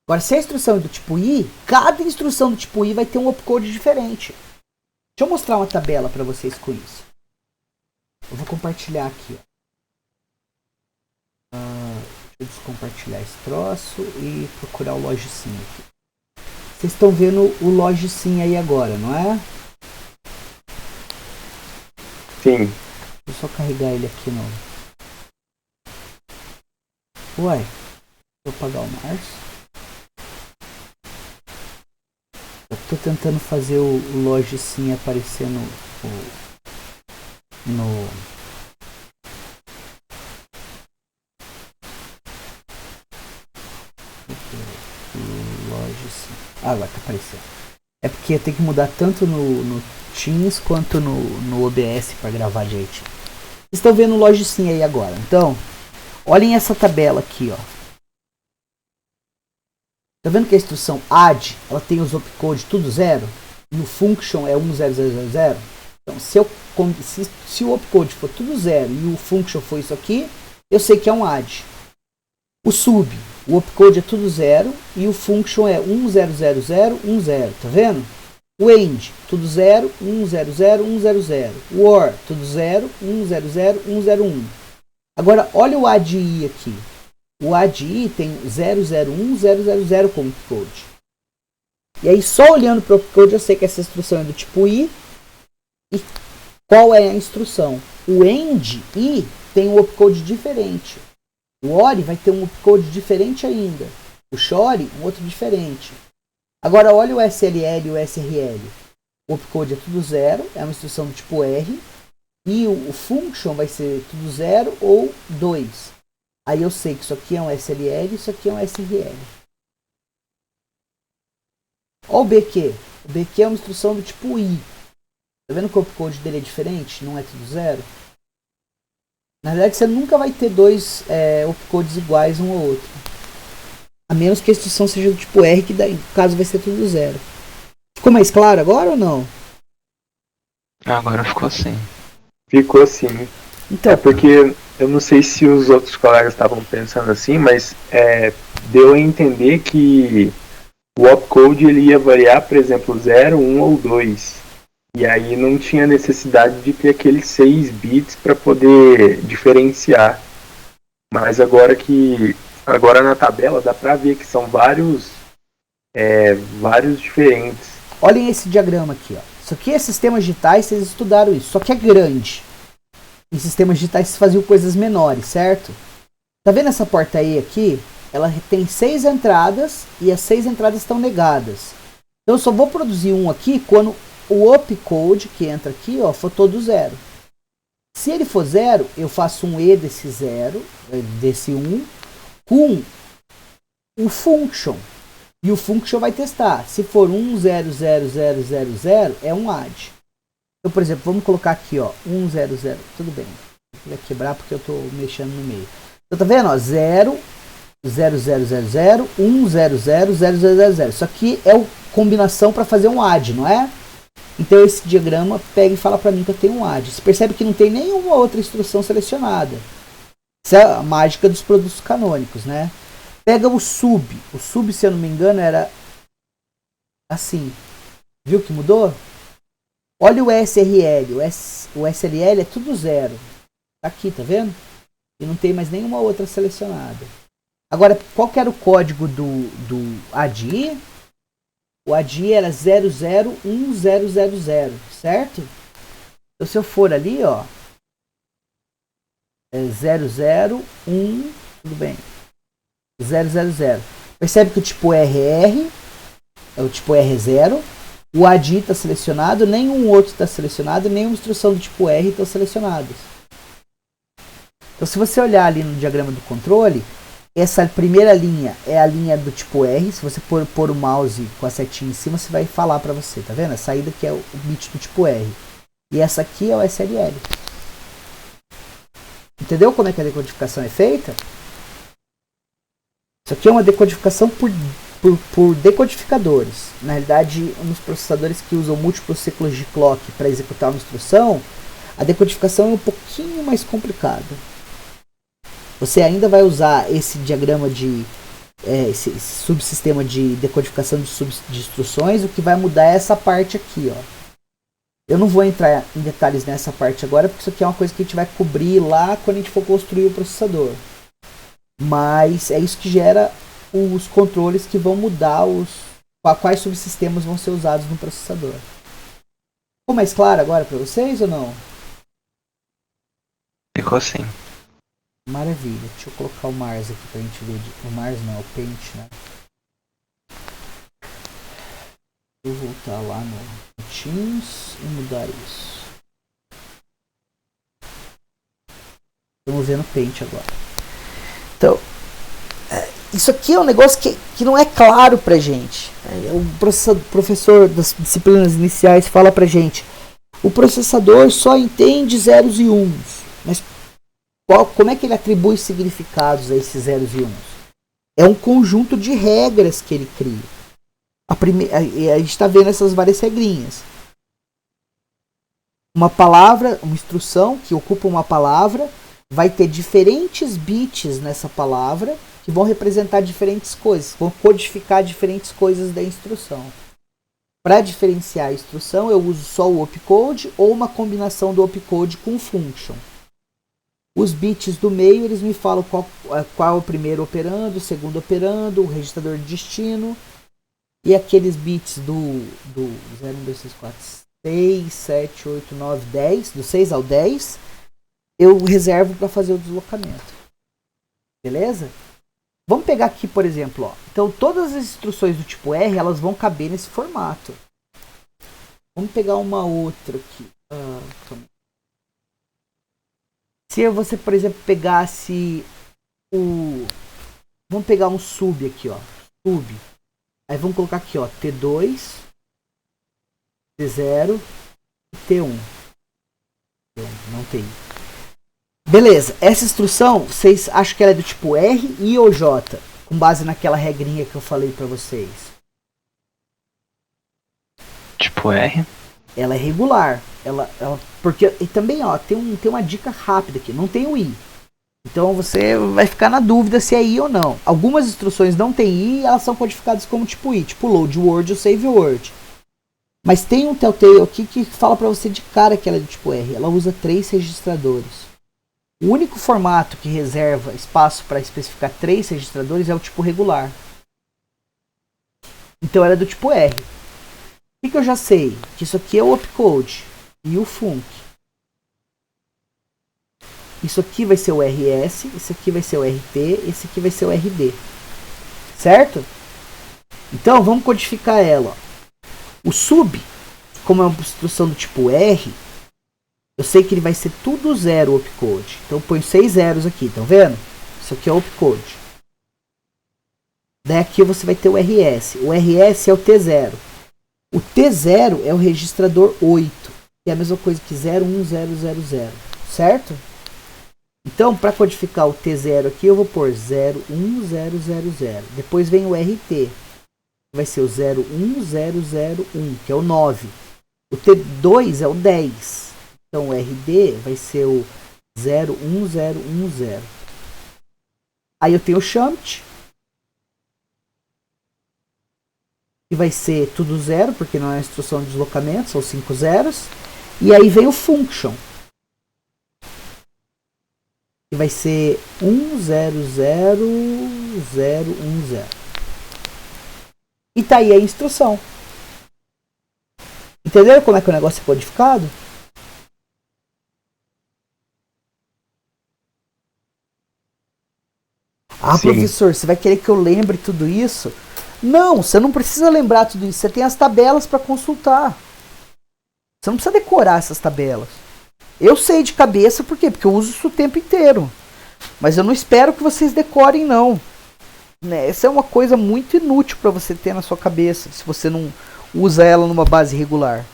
Agora, se a instrução é do tipo I, cada instrução do tipo I vai ter um opcode diferente. Deixa eu mostrar uma tabela para vocês com isso. Eu vou compartilhar aqui. Deixa eu descompartilhar esse troço e procurar o Logicim aqui. Vocês estão vendo o Logicim aí agora, não é? Sim. Deixa eu só carregar ele aqui no... Uai, vou apagar o Márcio. Eu tô tentando fazer o Logicim aparecer no Logicim. Agora tá aparecendo. É porque tem que mudar tanto no Teams quanto no OBS para gravar direitinho. Vocês estão vendo o Logicim aí agora. Então, olhem essa tabela aqui, ó. Tá vendo que a instrução add, ela tem os opcode tudo 0 e o function é 10000? Então, se o opcode for tudo 0 e o function for isso aqui, eu sei que é um add. O sub, o opcode é tudo 0 e o function é 100010, tá vendo? O end, tudo 0, 100, o or, tudo 0, 100, Agora, olha o ADI aqui. O ADI tem 001000 como opcode. E aí, só olhando para o opcode, eu sei que essa instrução é do tipo I. E qual é a instrução? O end I tem um opcode diferente. O OR vai ter um opcode diferente ainda. O SHORE, um outro diferente. Agora, olha o SLL e o SRL. O opcode é tudo 0, é uma instrução do tipo R. E o function vai ser tudo 0 ou 2. Aí eu sei que isso aqui é um SLL e isso aqui é um SRL. Olha o BQ. O BQ é uma instrução do tipo I. Tá vendo que o opcode dele é diferente? Não é tudo 0? Na verdade, você nunca vai ter dois opcodes iguais um ao outro. A menos que a instrução seja do tipo R, que daí, no caso vai ser tudo 0. Ficou mais claro agora ou não? Agora ficou assim. Ficou assim. Então, É porque eu não sei se os outros colegas estavam pensando assim, mas deu a entender que o opcode ele ia variar, por exemplo, 0, 1 ou 2. E aí não tinha necessidade de ter aqueles 6 bits para poder diferenciar. Mas agora na tabela dá para ver que são vários diferentes. olhem esse diagrama aqui. Ó. Isso aqui é sistemas digitais, vocês estudaram isso. Só que é grande. Em sistemas digitais se faziam coisas menores, certo? Tá vendo essa porta aí aqui? Ela tem 6 entradas e as 6 entradas estão negadas. Então eu só vou produzir um aqui quando o opcode que entra aqui, ó, for todo 0. Se ele for 0, eu faço um E desse 0, desse 1, com o function. E o function vai testar. Se for 100000, é um add. Então, por exemplo, vamos colocar aqui, ó, 100, tudo bem. Vai quebrar porque eu estou mexendo no meio. Então, tá vendo, ó, 0, 0000, 1000000. Isso aqui é a combinação para fazer um add, não é? Então, esse diagrama pega e fala para mim que eu tenho um add. Você percebe que não tem nenhuma outra instrução selecionada. Isso é a mágica dos produtos canônicos, né? Pega o sub. O sub, se eu não me engano, era assim. Viu que mudou? Olha o SRL. O SLL é tudo 0. Tá aqui, tá vendo? E não tem mais nenhuma outra selecionada. Agora, qual que era o código do ADI? O ADI era 001000, certo? Então, se eu for ali, ó, 001, tudo bem, 000. Percebe que o tipo R é o tipo R é 0. O ADI está selecionado, nenhum outro está selecionado, nenhuma instrução do tipo R estão selecionadas. Então, se você olhar ali no diagrama do controle, essa primeira linha é a linha do tipo R. Se você pôr o mouse com a setinha em cima, você vai falar para você, tá vendo? A saída que é o bit do tipo R. E essa aqui é o SLL. Entendeu como é que a decodificação é feita? Isso aqui é uma decodificação por decodificadores. Na realidade, nos processadores que usam múltiplos ciclos de clock para executar uma instrução, A decodificação é um pouquinho mais complicada. Você ainda vai usar esse diagrama de esse subsistema de decodificação de instruções. O que vai mudar é essa parte aqui, ó. Eu não vou entrar em detalhes nessa parte agora, porque isso aqui é uma coisa que a gente vai cobrir lá quando a gente for construir o processador. Mas é isso que gera os controles que vão mudar quais subsistemas vão ser usados no processador. Ficou mais claro agora para vocês ou não? Ficou assim. Maravilha. Deixa eu colocar o Mars aqui pra gente ver. O Mars não, é o Paint, né? Vou voltar lá no Teams e mudar isso. Estamos vendo o Paint agora. Então, isso aqui é um negócio que não é claro pra gente. O professor das disciplinas iniciais fala pra gente: o processador só entende zeros e uns. Mas como é que ele atribui significados a esses zeros e uns? É um conjunto de regras que ele cria. A gente está vendo essas várias regrinhas. Uma palavra, uma instrução que ocupa uma palavra, vai ter diferentes bits nessa palavra que vão representar diferentes coisas, vão codificar diferentes coisas da instrução. Para diferenciar a instrução, eu uso só o opcode ou uma combinação do opcode com function. Os bits do meio, eles me falam qual é o primeiro operando, o segundo operando, o registrador de destino. E aqueles bits do 0, 1, 2, 3, 4, 6, 7, 8, 9, 10, do 6 ao 10, eu reservo para fazer o deslocamento. Beleza? Vamos pegar aqui, por exemplo, ó. Então todas as instruções do tipo R, elas vão caber nesse formato. Vamos pegar uma outra aqui. Se você, por exemplo, pegasse vamos pegar um sub aqui, ó. Sub. Aí vamos colocar aqui, ó, T2, T0 e T1. Não tem. Beleza, essa instrução, vocês acham que ela é do tipo R, I ou J? Com base naquela regrinha que eu falei pra vocês. Tipo R? Ela é regular. Porque, e também, ó, tem uma dica rápida aqui, não tem o I. Então você vai ficar na dúvida se é I ou não. Algumas instruções não tem I e elas são codificadas como tipo I, tipo load word ou save word. Mas tem um telltale aqui que fala pra você de cara que ela é do tipo R. Ela usa 3 registradores. O único formato que reserva espaço para especificar 3 registradores é o tipo regular. Então ela é do tipo R. O que eu já sei? Que isso aqui é o opcode e o func. Isso aqui vai ser o RS, isso aqui vai ser o RT, esse aqui vai ser o RD. Certo? Então vamos codificar ela. Ó. O sub, como é uma instrução do tipo R, eu sei que ele vai ser tudo 0 o opcode. Então eu ponho 6 zeros aqui, estão vendo? Isso aqui é o opcode. Daí aqui você vai ter o RS. O RS é o T0. O T0 é o registrador 8, que é a mesma coisa que 01000, certo? Então, para codificar o T0 aqui, eu vou pôr 01000. Depois vem o RT, vai ser o 01001, que é o 9. O T2 é o 10. Então, o RD vai ser o 01010. Aí eu tenho o shunt, que vai ser tudo 0, porque não é instrução de deslocamento, são 5 zeros. E aí vem o function, que vai ser 100010. E tá aí a instrução. Entenderam como é que o negócio é codificado? Ah, Sim. Professor, você vai querer que eu lembre tudo isso? Não, você não precisa lembrar tudo isso. Você tem as tabelas para consultar. Você não precisa decorar essas tabelas. Eu sei de cabeça, por quê? Porque eu uso isso o tempo inteiro. Mas eu não espero que vocês decorem, não. Né? Essa é uma coisa muito inútil para você ter na sua cabeça, se você não usa ela numa base regular.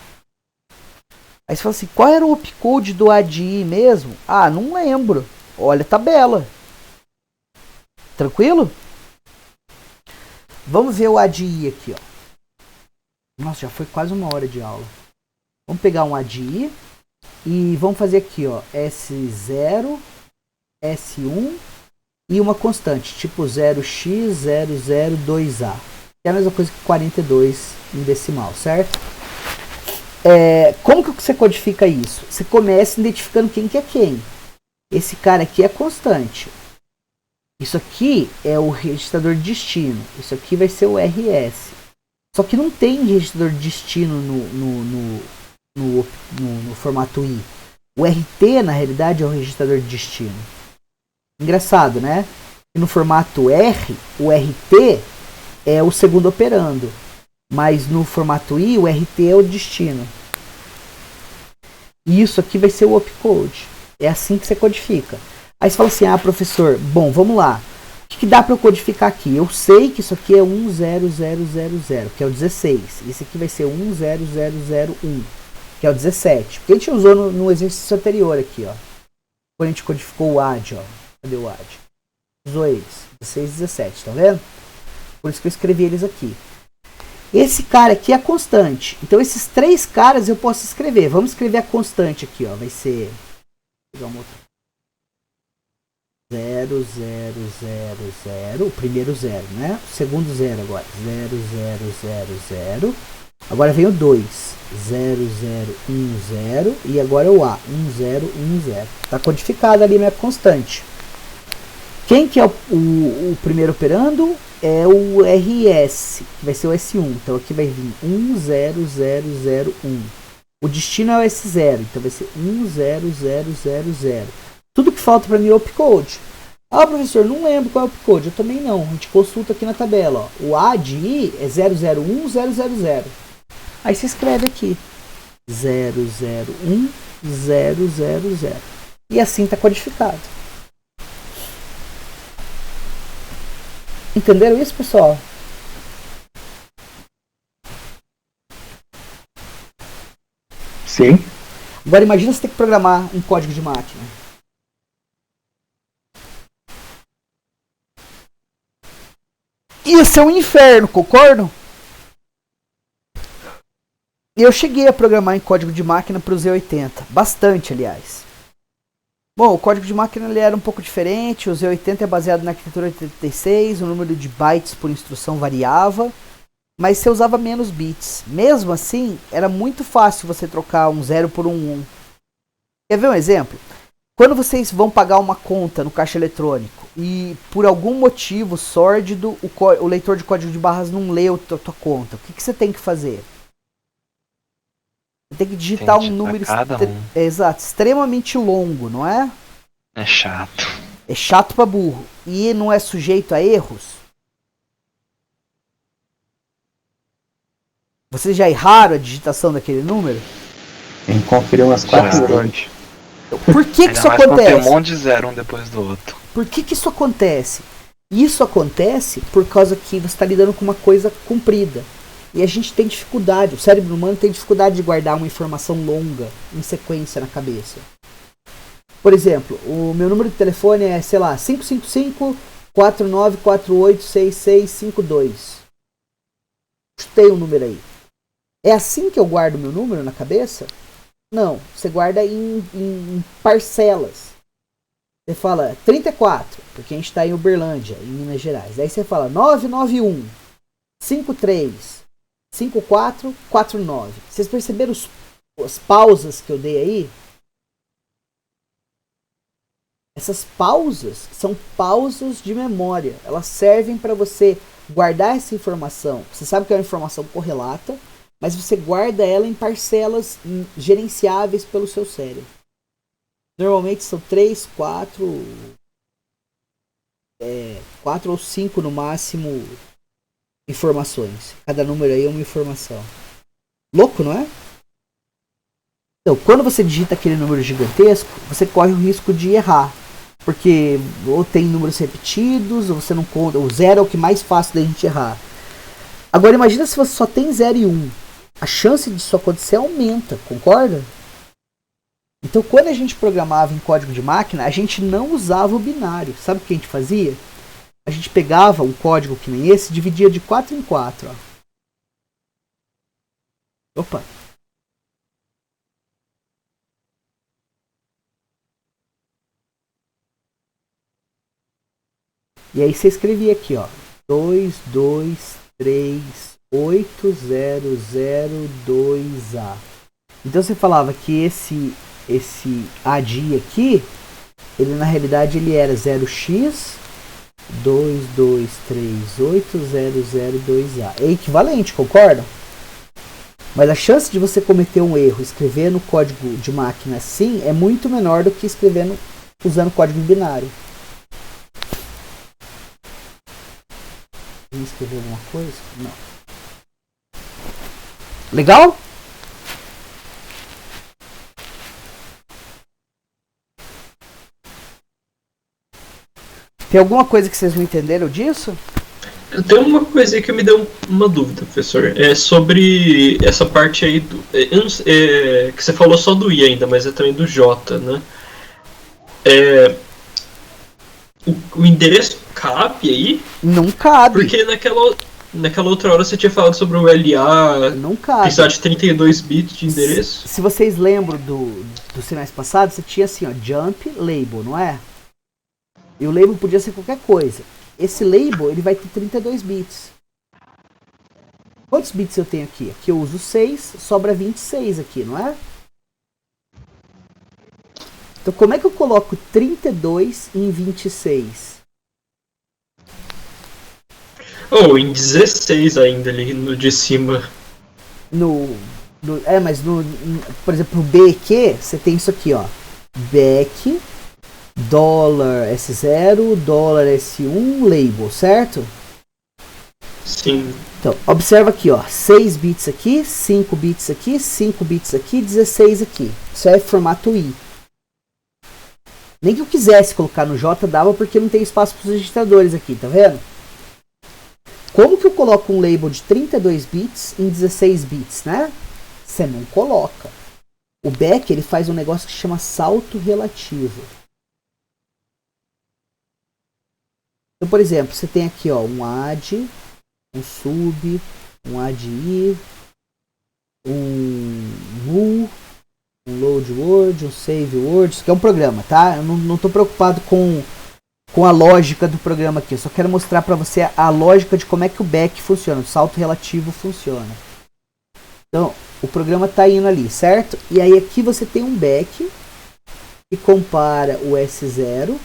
Aí você fala assim, qual era o opcode do ADI mesmo? Ah, não lembro. Olha a tabela. Tranquilo? Vamos ver o ADI aqui, ó. Nossa, já foi quase 1 hora de aula. Vamos pegar um ADI. E vamos fazer aqui, ó, S0, S1 e uma constante, tipo 0x002a. Que é a mesma coisa que 42 em decimal, certo? Como que você codifica isso? Você começa identificando quem que é quem. Esse cara aqui é constante. Isso aqui é o registrador de destino. Isso aqui vai ser o RS. Só que não tem registrador de destino no formato I. O RT, na realidade, é o registrador de destino. Engraçado, né? E no formato R, o RT é o segundo operando. Mas no formato I, o RT é o destino. E isso aqui vai ser o opcode. É assim que você codifica. Aí você fala assim, professor, bom, vamos lá. O que dá para eu codificar aqui? Eu sei que isso aqui é 10000, que é o 16. Esse aqui vai ser 10001, que é o 17. Porque a gente usou no exercício anterior aqui, ó. Quando a gente codificou o AD, ó. Cadê o AD? Usou eles. 16 e 17, tá vendo? Por isso que eu escrevi eles aqui. Esse cara aqui é a constante. Então esses três caras eu posso escrever. Vamos escrever a constante aqui, ó. Vai ser... Vou pegar uma outra. 0000, o primeiro 0, né? O segundo 0 agora. 0000. Agora vem o 2. 0010 e agora o A. 1010. Tá codificado ali minha constante. Quem que é o primeiro operando? É o RS, que vai ser o S1. Então aqui vai vir 10001. O destino é o S0, então vai ser 10000. Tudo que falta para mim é o opcode. Professor, não lembro qual é o opcode. Eu também não. A gente consulta aqui na tabela. Ó. O A de I é 001000. Aí você escreve aqui 001000. E assim está codificado. Entenderam isso, pessoal? Sim. Agora imagina você ter que programar em código de máquina. Isso é um inferno, concordam? E eu cheguei a programar em código de máquina para o Z80. Bastante, aliás. Bom, o código de máquina ele era um pouco diferente. O Z80 é baseado na arquitetura 86. O número de bytes por instrução variava. Mas você usava menos bits. Mesmo assim, era muito fácil você trocar um 0 por um 1. Quer ver um exemplo? Quando vocês vão pagar uma conta no caixa eletrônico e por algum motivo sórdido o leitor de código de barras não leu a tua conta, o que você tem que fazer? Você tem que digitar um número exato, extremamente longo, não é? É chato. É chato pra burro. E não é sujeito a erros? Vocês já erraram a digitação daquele número? Tem que conferir umas 4 vezes. Por que isso acontece? Tem um monte de zero um depois do outro. Por que isso acontece? Isso acontece por causa que você está lidando com uma coisa comprida. E a gente tem dificuldade, o cérebro humano tem dificuldade de guardar uma informação longa em sequência na cabeça. Por exemplo, o meu número de telefone é, sei lá, 555-4948-6652. Tem um número aí. É assim que eu guardo meu número na cabeça? Não, você guarda em parcelas. Você fala 34, porque a gente está em Uberlândia, em Minas Gerais. Aí você fala 991 53 5449. Vocês perceberam as pausas que eu dei aí? Essas pausas são pausas de memória. Elas servem para você guardar essa informação. Você sabe que é uma informação correlata, mas você guarda ela em parcelas gerenciáveis pelo seu cérebro. Normalmente são 3, 4 ou 5 no máximo informações. Cada número aí é uma informação. Louco, não é? Então, quando você digita aquele número gigantesco, você corre o risco de errar. Porque ou tem números repetidos, ou você não conta. O 0 é o que mais fácil da gente errar. Agora imagina se você só tem 0 e 1. A chance disso acontecer aumenta, concorda? Então quando a gente programava em código de máquina, a gente não usava o binário. Sabe o que a gente fazia? A gente pegava um código que nem esse e dividia de 4 em 4. Ó. Opa! E aí você escrevia aqui, ó, 2238002A. Então você falava que esse ADI aqui, ele na realidade ele era 0x 2238002A. É equivalente, concordam? Mas a chance de você cometer um erro escrevendo código de máquina assim é muito menor do que escrevendo usando código binário. Vou escrever alguma coisa? Não. Legal? Tem alguma coisa que vocês não entenderam disso? Tem uma coisa aí que me deu uma dúvida, professor. É sobre essa parte aí do. Que você falou só do I ainda, mas é também do J, né? O endereço cabe aí? Não cabe. Porque naquela outra hora você tinha falado sobre o LA. Não cabe. Precisar de 32 bits de endereço. Se vocês lembram do semestre passado, você tinha assim, ó, jump label, não é? E o label podia ser qualquer coisa. Esse label, ele vai ter 32 bits. Quantos bits eu tenho aqui? Aqui eu uso 6, sobra 26 aqui, não é? Então como é que eu coloco 32 em 26? Ou em 16 ainda ali no de cima. Mas por exemplo, no BQ, você tem isso aqui, ó. Back, $S0, $S1, label, certo? Sim. Então, observa aqui, ó. 6 bits aqui, 5 bits aqui, 5 bits aqui, 16 aqui. Isso é formato I. Nem que eu quisesse colocar no J dava porque não tem espaço para os digitadores aqui, tá vendo? Como que eu coloco um label de 32 bits em 16 bits, né? Você não coloca. O back, ele faz um negócio que chama salto relativo. Então, por exemplo, você tem aqui, ó, um add, um sub, um add, um move, um load word, um save word. Isso aqui é um programa, tá? Eu não estou preocupado com a lógica do programa aqui. Eu só quero mostrar para você a lógica de como é que o back funciona, o salto relativo funciona. Então, o programa está indo ali, certo? E aí aqui você tem um back que compara o S0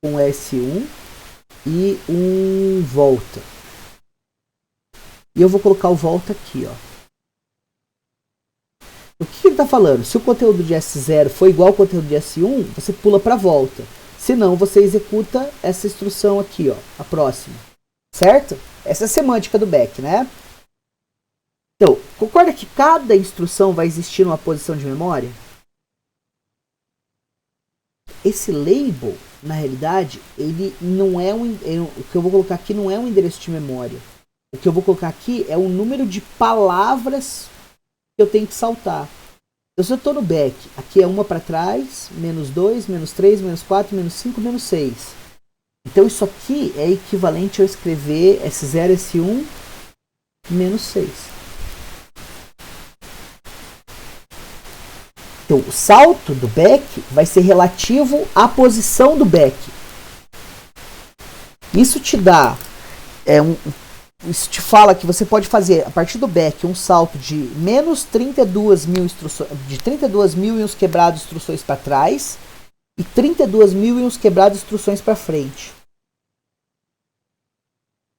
com o S1 e um volta. E eu vou colocar o volta aqui, ó. O que ele está falando? Se o conteúdo de S0 for igual ao conteúdo de S1, você pula para volta. Se não, você executa essa instrução aqui, ó, a próxima. Certo? Essa é a semântica do back, né? Então, concorda que cada instrução vai existir numa posição de memória? Esse label, na realidade, ele não é o que eu vou colocar aqui não é um endereço de memória. O que eu vou colocar aqui é o número de palavras que eu tenho que saltar. Então, se eu estou no back, aqui é uma para trás, menos 2, menos 3, menos 4, menos 5, menos 6. Então, isso aqui é equivalente a eu escrever S0, S1, menos 6. Então, o salto do back vai ser relativo à posição do back. Isso te dá isso te fala que você pode fazer, a partir do back, um salto de menos 32 mil instruções, de 32 mil e uns quebrados instruções para trás e 32 mil e uns quebrados instruções para frente.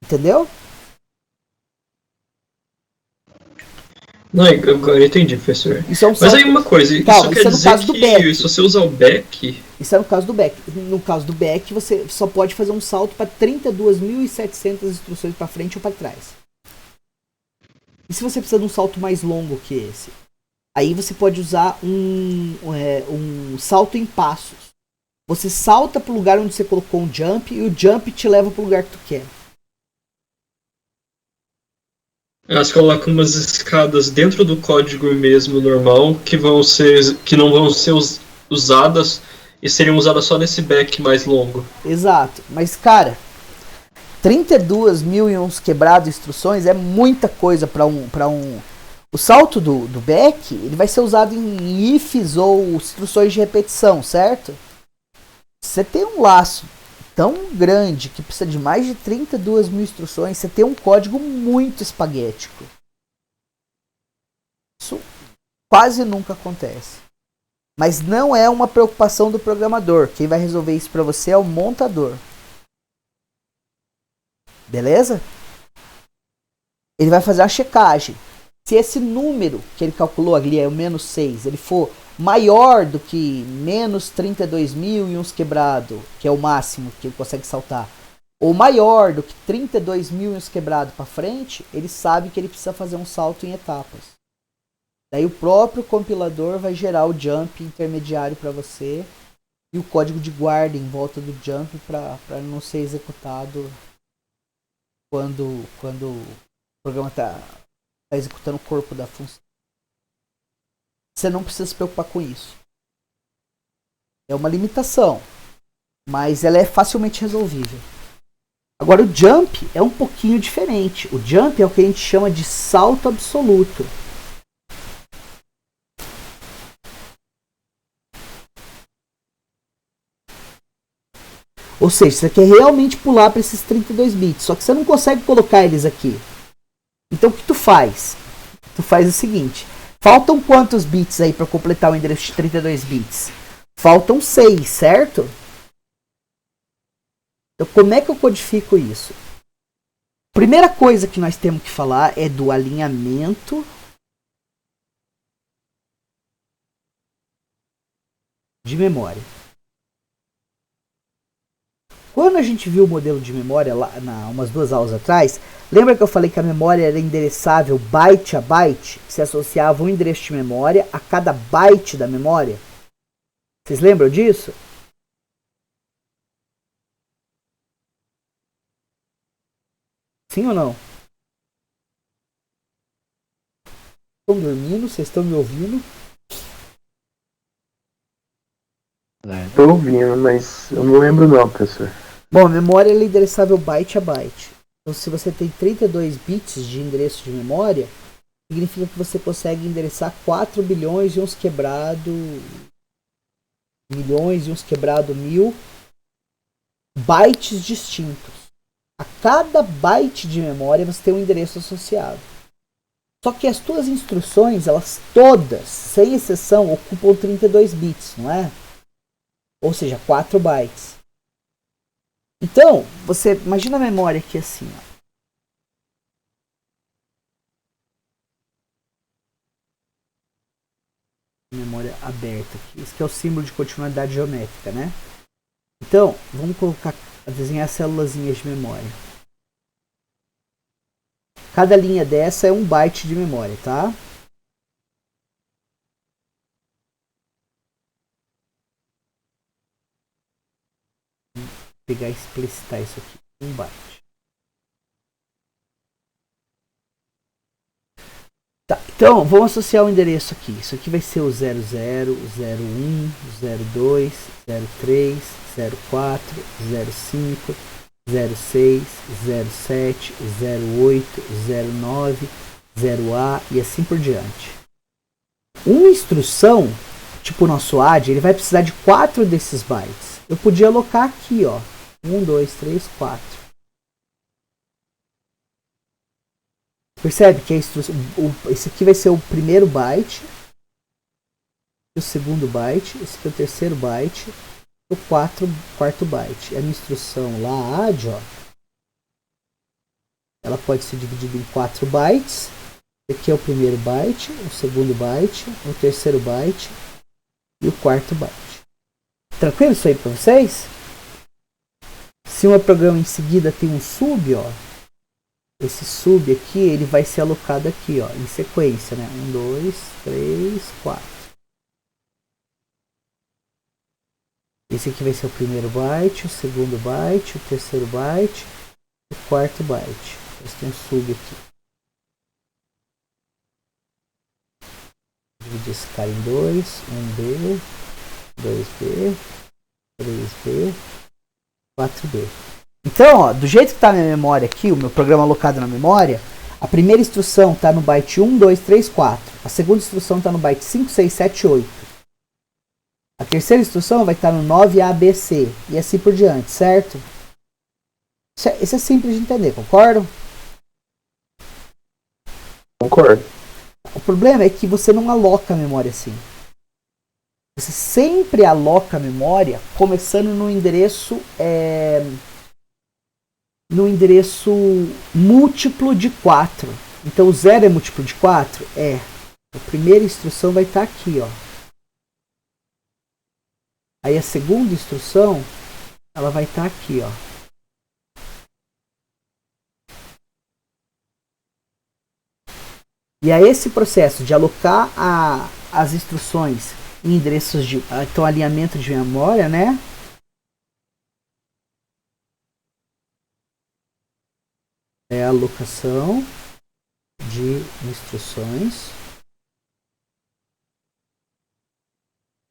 Entendeu? Não, agora eu entendi, professor. Isso é um Mas salto... aí uma coisa, Calma, isso quer dizer que se você usar o back... Isso é no caso do back. No caso do back, você só pode fazer um salto para 32.700 instruções para frente ou para trás. E se você precisa de um salto mais longo que esse? Aí você pode usar um salto em passos. Você salta para o lugar onde você colocou um jump e o jump te leva para o lugar que tu quer. Elas colocam umas escadas dentro do código mesmo normal que não vão ser usadas e seriam usadas só nesse back mais longo. Exato. Mas, cara, 32 mil e uns quebrados instruções é muita coisa para um... O salto do back, ele vai ser usado em ifs ou instruções de repetição, certo? Você tem um laço tão grande que precisa de mais de 32 mil instruções, você tem um código muito espaguético. Isso quase nunca acontece. Mas não é uma preocupação do programador. Quem vai resolver isso para você é o montador. Beleza? Ele vai fazer a checagem. Se esse número que ele calculou ali é o menos 6, ele for maior do que menos 32 mil e uns quebrado, que é o máximo que ele consegue saltar, ou maior do que 32 mil e uns quebrado para frente, ele sabe que ele precisa fazer um salto em etapas. Daí o próprio compilador vai gerar o jump intermediário para você e o código de guarda em volta do jump para não ser executado quando o programa está executando o corpo da função. Você não precisa se preocupar com isso. É uma limitação, mas ela é facilmente resolvível. Agora o jump é um pouquinho diferente. O jump é o que a gente chama de salto absoluto. Ou seja, você quer realmente pular para esses 32 bits, só que você não consegue colocar eles aqui. Então o que tu faz? Tu faz o seguinte: faltam quantos bits aí para completar o endereço de 32 bits? Faltam 6, certo? Então como é que eu codifico isso? Primeira coisa que nós temos que falar é do alinhamento de memória. Quando a gente viu o modelo de memória lá umas 2 aulas atrás, lembra que eu falei que a memória era endereçável byte a byte? Se associava um endereço de memória a cada byte da memória? Vocês lembram disso? Sim ou não? Estão dormindo? Vocês estão me ouvindo? Tô ouvindo, mas eu não lembro não, professor. Bom, a memória é endereçável byte a byte. Então, se você tem 32 bits de endereço de memória, significa que você consegue endereçar 4 bilhões e uns quebrado milhões e uns quebrado mil bytes distintos. A cada byte de memória você tem um endereço associado. Só que as tuas instruções, elas todas, sem exceção, ocupam 32 bits, não é? Ou seja, 4 bytes. Então, você imagina a memória aqui assim, ó. Memória aberta aqui. Esse aqui é o símbolo de continuidade geométrica, né? Então, vamos desenhar célulazinhas de memória. Cada linha dessa é 1 byte de memória, tá? Pegar e explicitar isso aqui, 1 byte. Tá, então vamos associar o endereço aqui. Isso aqui vai ser o 00, o 01, 02, 03, 04, 05, 06, 07, 08, 09, 0A e assim por diante. Uma instrução, tipo o nosso AD, ele vai precisar de 4 desses bytes. Eu podia alocar aqui, ó. 1, 2, 3, 4. Percebe que a instrução, esse aqui vai ser o primeiro byte, o segundo byte, esse aqui é o terceiro byte, o quarto byte. A minha instrução lá, AD, ó, ela pode ser dividida em 4 bytes. Esse aqui é o primeiro byte, o segundo byte, o terceiro byte e o quarto byte. Tranquilo isso aí para vocês? Se um programa em seguida tem um sub, ó, esse sub aqui, ele vai ser alocado aqui, ó, em sequência, né? 1, 2, 3, 4. Esse aqui vai ser o primeiro byte, o segundo byte, o terceiro byte, o quarto byte. Esse tem um sub aqui. Dividir esse cara em 2, 1B, 2B, 3B, 4B. Então, ó, do jeito que está a minha memória aqui, o meu programa alocado na memória, a primeira instrução está no byte 1, 2, 3, 4. A segunda instrução está no byte 5, 6, 7, 8. A terceira instrução vai estar no 9ABC e assim por diante, certo? Isso é simples de entender, concordam? Concordo. O problema é que você não aloca a memória assim. Você sempre aloca a memória começando no endereço múltiplo de 4. Então o 0 é múltiplo de 4? É. A primeira instrução vai estar aqui, ó. Aí a segunda instrução, ela vai estar aqui, ó. E é esse processo de alocar as instruções em endereços de... Então, alinhamento de memória, né? É a alocação de instruções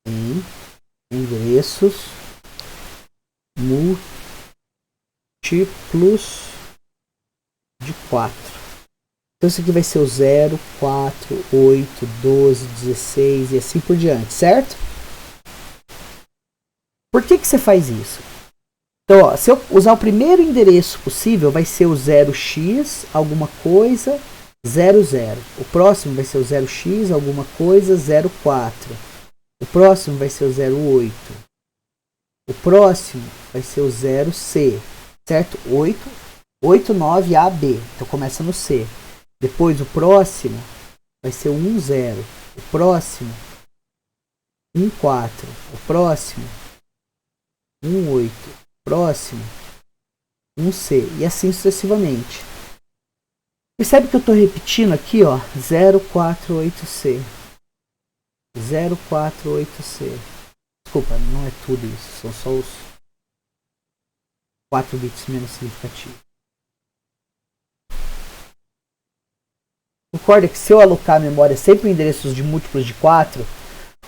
em endereços múltiplos de 4. Então isso aqui vai ser o 0, 4, 8, 12, 16 e assim por diante, certo? Por que você faz isso? Então, ó, se eu usar o primeiro endereço possível, vai ser o 0x alguma coisa 00. O próximo vai ser o 0x alguma coisa 04. O próximo vai ser o 08. O próximo vai ser o 0C, certo? 89AB. Então começa no C. Depois o próximo vai ser o 10. O próximo 14. O próximo 18. O próximo 1C. E assim sucessivamente. Percebe que eu estou repetindo aqui, ó, 048C. 048C. Desculpa, não é tudo isso. São só os 4 bits menos significativos. Concorda que se eu alocar a memória sempre em endereços de múltiplos de 4,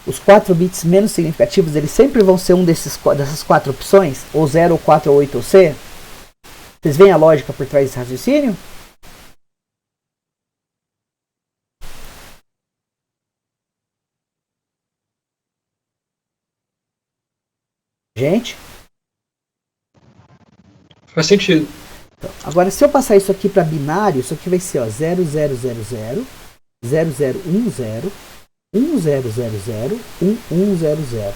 os 4 bits menos significativos eles sempre vão ser dessas 4 opções? Ou 0, ou 4, ou 8, ou C? Vocês veem a lógica por trás desse raciocínio? Gente? Faz sentido. Então, agora, se eu passar isso aqui para binário, isso aqui vai ser ó, 0000, 0010, 1000, 1000, 1100.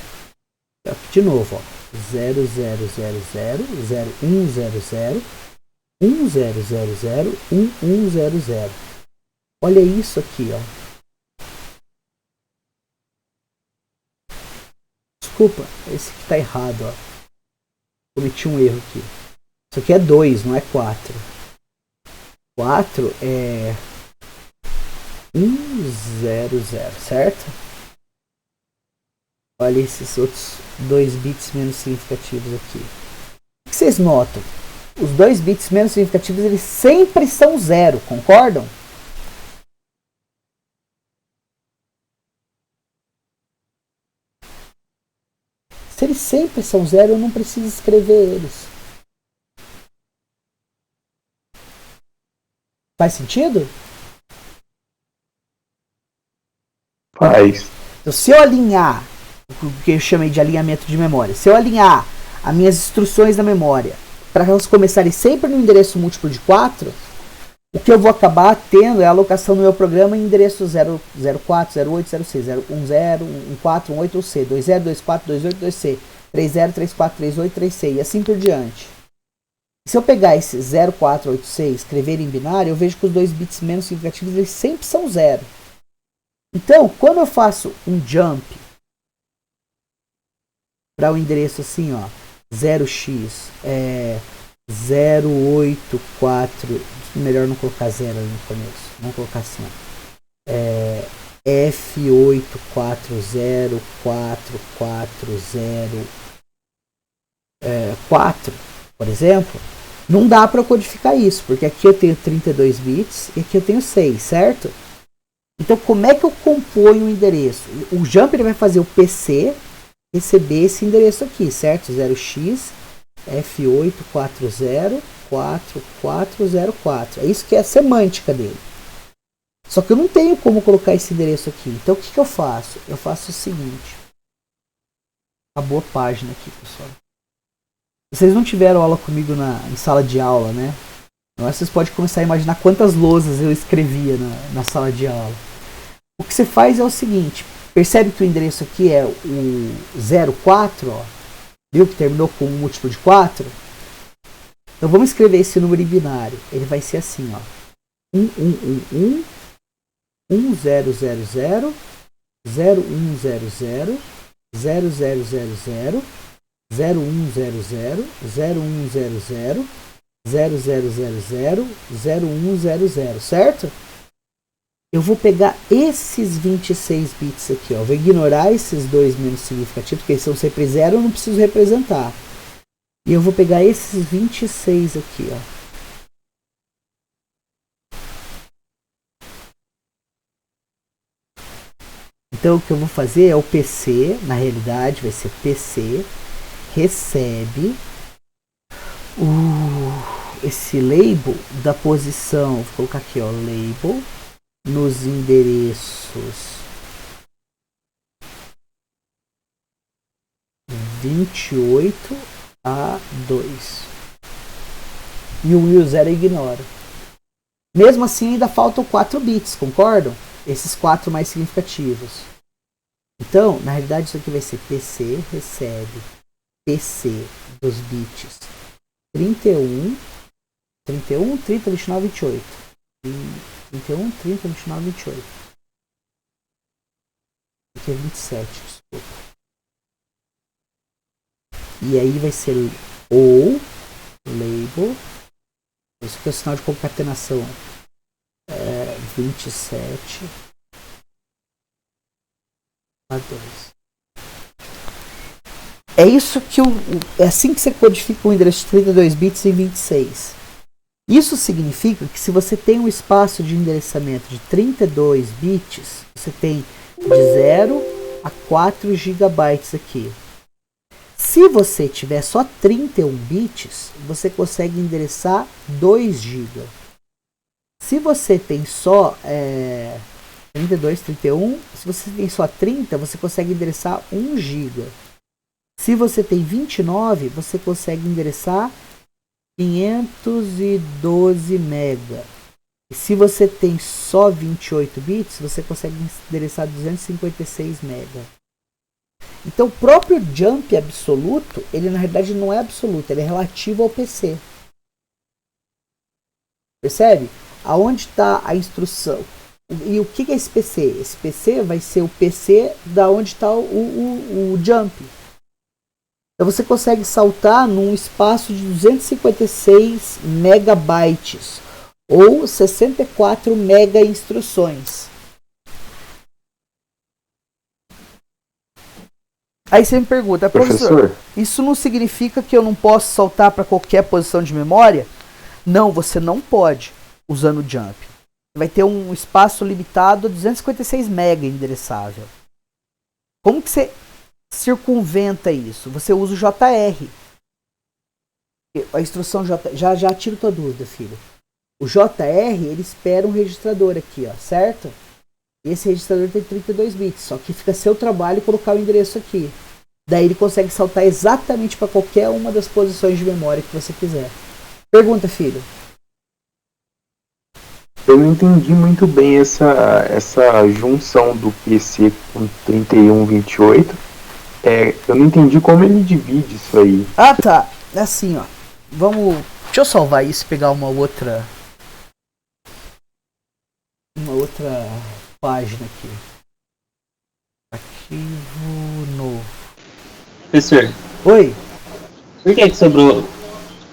Aqui de novo, ó, 0000, 0100, 1000, 1100. Olha isso aqui, ó. Desculpa, esse aqui tá errado, ó. Cometi um erro aqui. Isso aqui é 2, não é 4. 4 é 100, certo? Olha esses outros 2 bits menos significativos aqui. O que vocês notam? Os 2 bits menos significativos eles sempre são 0, concordam? Se eles sempre são 0, eu não preciso escrever eles. Faz sentido? Faz. Então, se eu alinhar, o que eu chamei de alinhamento de memória, se eu alinhar as minhas instruções da memória para elas começarem sempre no endereço múltiplo de 4, o que eu vou acabar tendo é a alocação no meu programa em endereço 04, 08, 06, 10, 14, 18 ou C, 20, 24, 28, 2C, 30, 34, 38, 3C e assim por diante. Se eu pegar esse 0486 e escrever em binário, eu vejo que os 2 bits menos significativos eles sempre são 0. Então, quando eu faço um jump para o endereço assim, ó, 0x, 084, melhor não colocar 0 ali no começo, vamos colocar assim, ó, F8404404, por exemplo, não dá para codificar isso, porque aqui eu tenho 32 bits e aqui eu tenho 6, certo? Então, como é que eu componho o endereço? O jump ele vai fazer o PC receber esse endereço aqui, certo? 0x F8404404. É isso que é a semântica dele. Só que eu não tenho como colocar esse endereço aqui. Então, o que eu faço? Eu faço o seguinte. Acabou a página aqui, pessoal. Vocês não tiveram aula comigo em sala de aula, né? Então vocês podem começar a imaginar quantas lousas eu escrevia na sala de aula. O que você faz é o seguinte, percebe que o endereço aqui é o 04, ó, viu que terminou com um múltiplo de 4? Então vamos escrever esse número em binário. Ele vai ser assim, ó. 1111 1000 0100 0000 0100 0100 0000 0100, certo? Eu vou pegar esses 26 bits aqui, ó. Vou ignorar esses dois menos significativos, porque eles são sempre zero, eu não preciso representar. E eu vou pegar esses 26 aqui, ó. Então o que eu vou fazer é o PC, na realidade vai ser PC, recebe esse label da posição, vou colocar aqui, ó, label, nos endereços 28 a 2. E o 0 ignora. Mesmo assim ainda faltam 4 bits, concordam? Esses 4 mais significativos. Então, na realidade isso aqui vai ser PC recebe PC dos bits 31, 30, 29, 28. 31, 30, 29, 28. Aqui é 27, desculpa. E aí vai ser ou label. Isso aqui é o sinal de concatenação. 27 a 2. É isso que é assim que você codifica o endereço de 32 bits em 26. Isso significa que se você tem um espaço de endereçamento de 32 bits, você tem de 0 a 4 gigabytes aqui. Se você tiver só 31 bits, você consegue endereçar 2 GB. Se você tem só 32, 31, se você tem só 30, você consegue endereçar 1 GB. Se você tem 29, você consegue endereçar 512 MB. E se você tem só 28 bits, você consegue endereçar 256 MB. Então o próprio jump absoluto, ele na realidade não é absoluto, ele é relativo ao PC. Percebe? Aonde está a instrução? E o que é esse PC? Esse PC vai ser o PC da onde está o jump. Então você consegue saltar num espaço de 256 megabytes ou 64 mega instruções. Aí você me pergunta, professor, isso não significa que eu não posso saltar para qualquer posição de memória? Não, você não pode usando o jump. Vai ter um espaço limitado a 256 mega endereçável. Como que você circunventa isso? Você usa o JR. A instrução JR, já tiro tua dúvida, filho. O JR, ele espera um registrador aqui, ó, certo? E esse registrador tem 32 bits, só que fica seu trabalho colocar o endereço aqui. Daí ele consegue saltar exatamente para qualquer uma das posições de memória que você quiser. Pergunta, filho. Eu não entendi muito bem essa junção do PC com 3128. Eu não entendi como ele divide isso aí. Ah, tá. É assim, ó. Deixa eu salvar isso e pegar uma outra página aqui. Arquivo novo. Professor. Oi. Por que sobrou,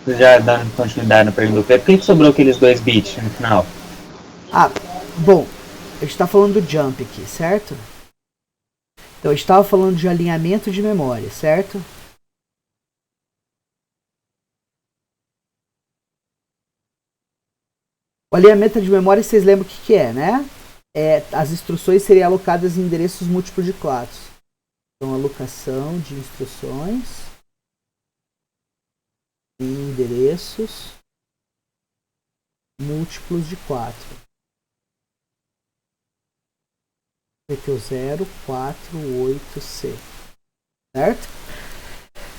já dando continuidade na pergunta do Pedro, por que sobrou aqueles 2 bits no final? Ah, bom, a gente está falando do jump aqui, certo? Então a gente estava falando de alinhamento de memória, certo? O alinhamento de memória, vocês lembram o que é, né? As instruções seriam alocadas em endereços múltiplos de 4. Então, alocação de instruções em endereços múltiplos de 4. Aqui é o 048C. Certo?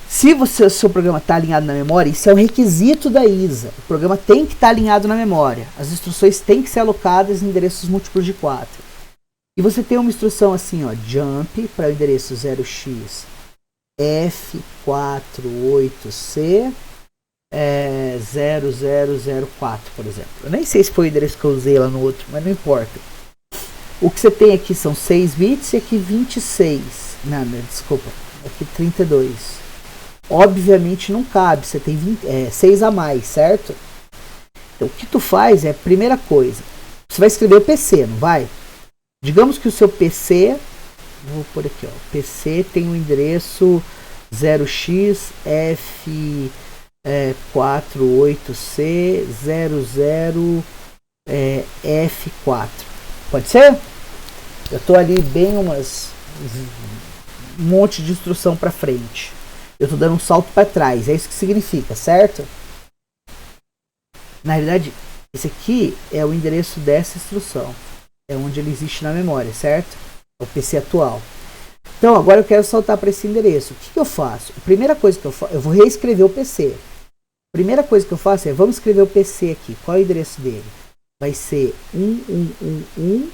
Se o seu programa está alinhado na memória, isso é um requisito da ISA. O programa tem que estar alinhado na memória. As instruções têm que ser alocadas em endereços múltiplos de 4. E você tem uma instrução assim, ó, jump para o endereço 0x F48C 0004, por exemplo. Eu nem sei se foi o endereço que eu usei lá no outro, mas não importa. O que você tem aqui são 6 bits e aqui 26. Não, desculpa, aqui 32. Obviamente não cabe, você tem 6 a mais, certo? Então o que tu faz é, primeira coisa, você vai escrever o PC, não vai? Digamos que o seu PC, vou pôr aqui, ó, PC tem o endereço 0x48C 00F4. Pode ser? Eu tô ali bem um monte de instrução para frente. Eu estou dando um salto para trás, é isso que significa, certo? Na realidade, esse aqui é o endereço dessa instrução. É onde ele existe na memória, certo? É o PC atual. Então, agora eu quero saltar para esse endereço. O que eu faço? A primeira coisa que eu faço, eu vou reescrever o PC. A primeira coisa que eu faço é, vamos escrever o PC aqui. Qual é o endereço dele? Vai ser 1111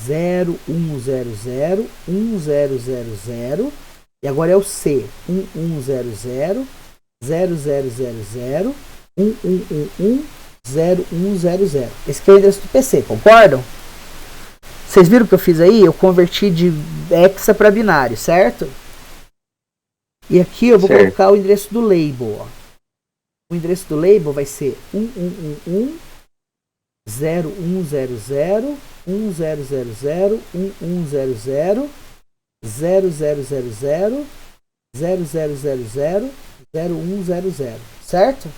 0100 1000 e agora é o C 1100 0000 1111 0100. Esse aqui é o endereço do PC, concordam? Vocês viram o que eu fiz aí? Eu converti de hexa para binário, certo? E aqui eu vou colocar o endereço do label, ó. O endereço do label vai ser 1111 0100 1000 1100 0000 0000 0100, certo?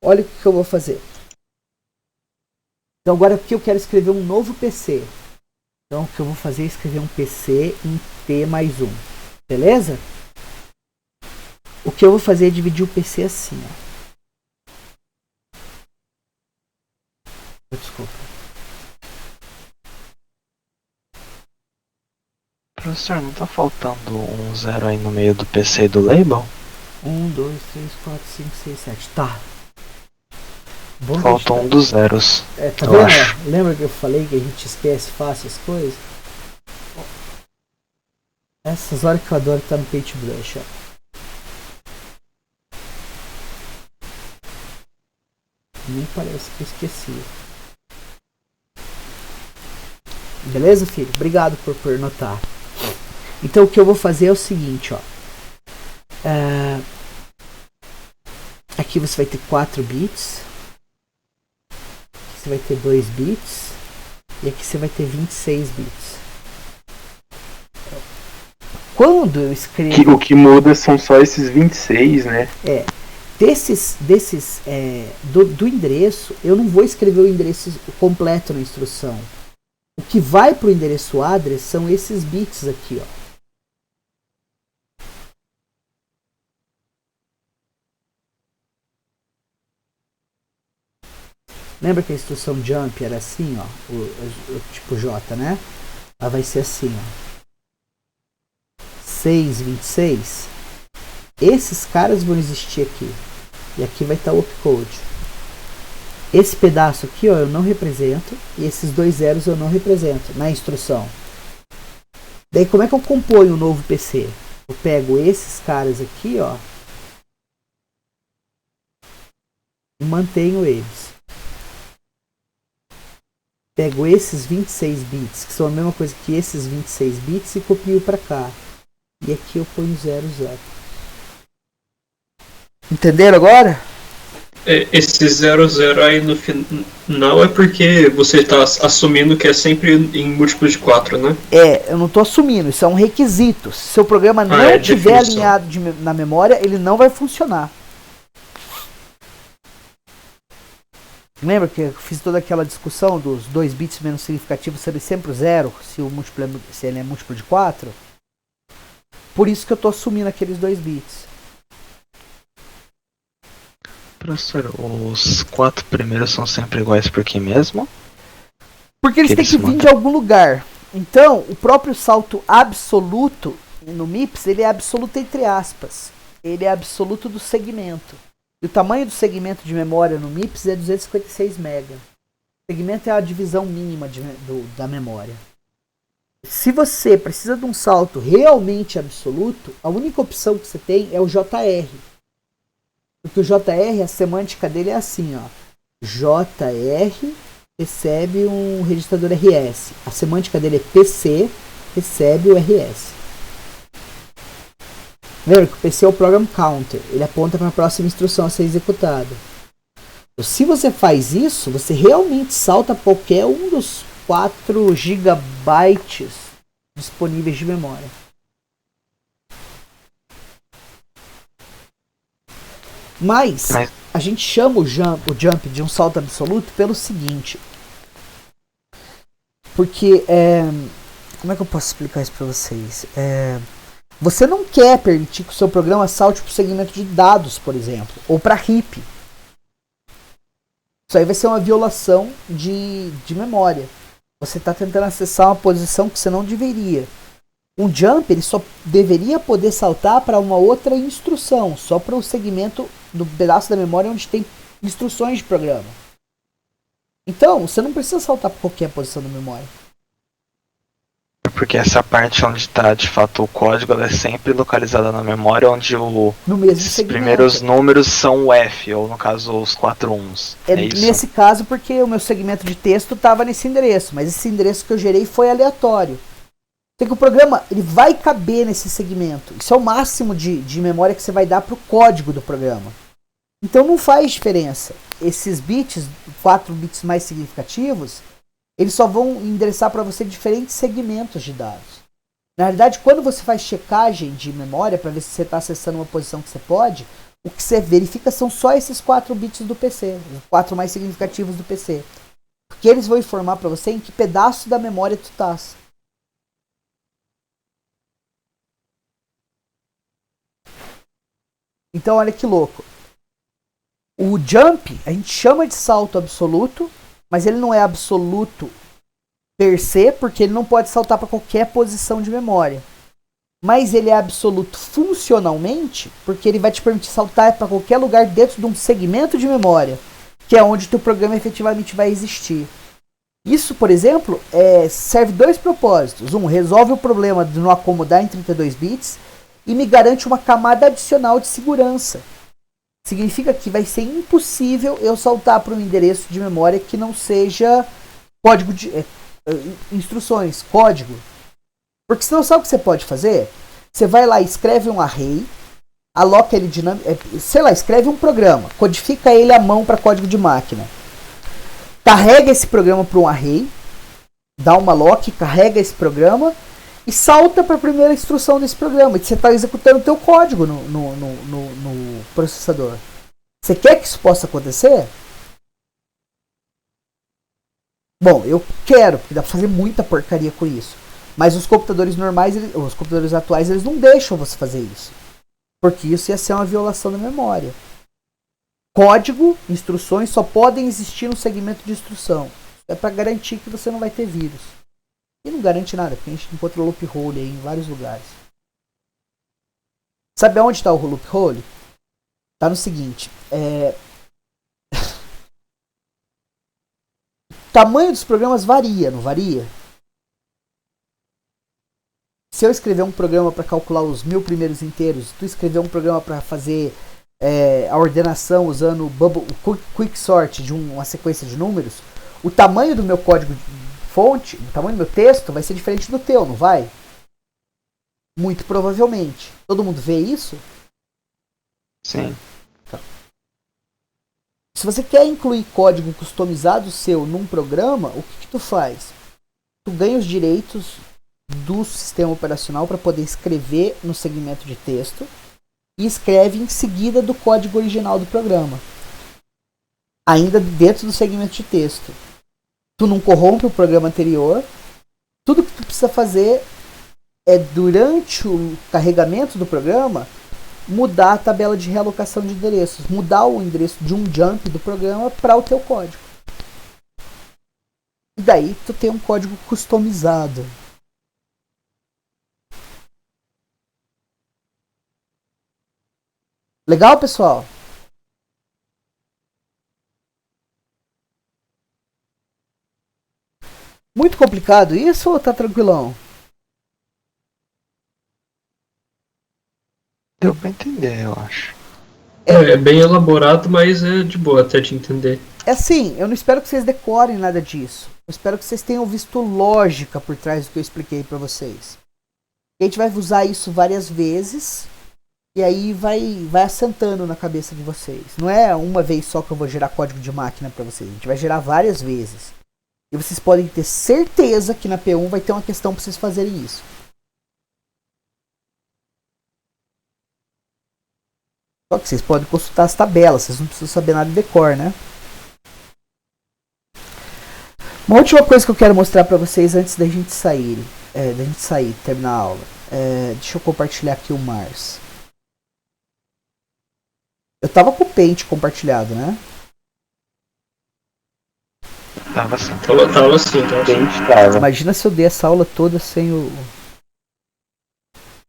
Olha o que eu vou fazer. Então agora aqui eu quero escrever um novo PC. Então o que eu vou fazer é escrever um PC em T mais 1. Beleza? O que eu vou fazer é dividir o PC assim, ó. Desculpa. Professor, não tá faltando um 0 aí no meio do PC e do label? 1, 2, 3, 4, 5, 6, 7. Tá. Faltou um dos zeros. Tá vendo? Lembra que eu falei que a gente esquece fácil as coisas? Essas horas que eu adoro estar no Paintbrush, ó. Nem parece que eu esqueci. Beleza, filho? Obrigado por notar. Então o que eu vou fazer é o seguinte, ó. Aqui você vai ter 4 bits. Aqui você vai ter 2 bits. E aqui você vai ter 26 bits. Quando eu escrevo... O que muda são só esses 26, né? Do endereço, eu não vou escrever o endereço completo na instrução. O que vai para o endereço address são esses bits aqui, ó. Lembra que a instrução jump era assim, ó, o tipo J, né? Ela vai ser assim, ó. 626. Esses caras vão existir aqui. E aqui vai estar o opcode. Esse pedaço aqui, ó, eu não represento. E esses 2 zeros eu não represento na instrução. Daí como é que eu componho o novo PC? Eu pego esses caras aqui, ó. E mantenho eles. Pego esses 26 bits, que são a mesma coisa que esses 26 bits, e copio para cá. E aqui eu ponho 00. Entenderam agora? Esse 00 aí no final é porque você está assumindo que é sempre em múltiplos de 4, né? Eu não estou assumindo, isso é um requisito. Se seu programa não estiver alinhado na memória, ele não vai funcionar. Lembra que eu fiz toda aquela discussão dos 2 bits menos significativos serem sempre o 0, se ele é múltiplo de 4? Por isso que eu estou assumindo aqueles 2 bits. Professor, os 4 primeiros são sempre iguais por aqui mesmo? Porque eles têm que vir de algum lugar. Então, o próprio salto absoluto no MIPS, ele é absoluto entre aspas. Ele é absoluto do segmento. E o tamanho do segmento de memória no MIPS é 256 MB. O segmento é a divisão mínima da memória. Se você precisa de um salto realmente absoluto, a única opção que você tem é o JR. Porque o JR, a semântica dele é assim, ó. JR recebe um registrador RS. A semântica dele é PC recebe o RS. Lembra que o PC é o Program Counter. Ele aponta para a próxima instrução a ser executada. Então, se você faz isso, você realmente salta qualquer um dos 4 GB disponíveis de memória. Mas a gente chama o jump de um salto absoluto pelo seguinte. Porque, como é que eu posso explicar isso para vocês? Você não quer permitir que o seu programa salte para o segmento de dados, por exemplo, ou para RIP. Isso aí vai ser uma violação de memória. Você está tentando acessar uma posição que você não deveria. Um jump ele só deveria poder saltar para uma outra instrução, só para o segmento do pedaço da memória onde tem instruções de programa. Então, você não precisa saltar para qualquer posição da memória. Porque essa parte onde está de fato o código, ela é sempre localizada na memória, onde esses primeiros números são o F, ou no caso os 4 uns. É isso? Nesse caso, porque o meu segmento de texto estava nesse endereço, mas esse endereço que eu gerei foi aleatório. Tem que o programa ele vai caber nesse segmento. Isso é o máximo de memória que você vai dar para o código do programa. Então não faz diferença. Esses bits, 4 bits mais significativos, eles só vão endereçar para você diferentes segmentos de dados. Na realidade, quando você faz checagem de memória para ver se você está acessando uma posição que você pode, o que você verifica são só esses 4 bits do PC, os 4 mais significativos do PC. Porque eles vão informar para você em que pedaço da memória tu está. Então olha que louco. O jump a gente chama de salto absoluto, mas ele não é absoluto per se, porque ele não pode saltar para qualquer posição de memória. Mas ele é absoluto funcionalmente, porque ele vai te permitir saltar para qualquer lugar dentro de um segmento de memória, que é onde o teu programa efetivamente vai existir. Isso, por exemplo, serve 2 propósitos. Um, resolve o problema de não acomodar em 32 bits e me garante uma camada adicional de segurança. Significa que vai ser impossível eu saltar para um endereço de memória que não seja código de instruções, código. Porque senão sabe o que você pode fazer? Você vai lá e escreve um array, aloca ele escreve um programa, codifica ele à mão para código de máquina. Carrega esse programa para um array, dá uma lock, carrega esse programa e salta para a primeira instrução desse programa. E você está executando o teu código no processador. Você quer que isso possa acontecer? Bom, eu quero, porque dá para fazer muita porcaria com isso. Mas os computadores normais, os computadores atuais, eles não deixam você fazer isso. Porque isso ia ser uma violação da memória. Código, instruções só podem existir no segmento de instrução. É para garantir que você não vai ter vírus. E não garante nada, porque a gente encontra o loophole aí em vários lugares. Sabe aonde está o loophole? Está no seguinte. O tamanho dos programas varia, não varia? Se eu escrever um programa para calcular os 1000 primeiros inteiros, se tu escrever um programa para fazer a ordenação usando o quick sort de uma sequência de números, o tamanho do meu código fonte, o tamanho do meu texto vai ser diferente do teu, não vai? Muito provavelmente. Todo mundo vê isso? Sim. Então, se você quer incluir código customizado seu num programa, o que tu faz? Tu ganha os direitos do sistema operacional para poder escrever no segmento de texto e escreve em seguida do código original do programa. Ainda dentro do segmento de texto. Tu não corrompe o programa anterior. Tudo que tu precisa fazer é, durante o carregamento do programa, mudar a tabela de realocação de endereços. Mudar o endereço de um jump do programa para o teu código. E daí tu tem um código customizado. Legal, pessoal? Muito complicado isso ou tá tranquilão? Deu pra entender, eu acho. É bem elaborado, mas é de boa até de entender. É assim, eu não espero que vocês decorem nada disso. Eu espero que vocês tenham visto lógica por trás do que eu expliquei pra vocês. A gente vai usar isso várias vezes e aí vai assentando na cabeça de vocês. Não é uma vez só que eu vou gerar código de máquina pra vocês. A gente vai gerar várias vezes. E vocês podem ter certeza que na P1 vai ter uma questão pra vocês fazerem isso. Só que vocês podem consultar as tabelas, vocês não precisam saber nada de decor, né? Uma última coisa que eu quero mostrar pra vocês antes da gente sair, terminar a aula. Deixa eu compartilhar aqui o Mars. Eu tava com o Paint compartilhado, né? Tava assim. Tava assim, tava assim. Gente, tava. Imagina se eu dei essa aula toda sem o...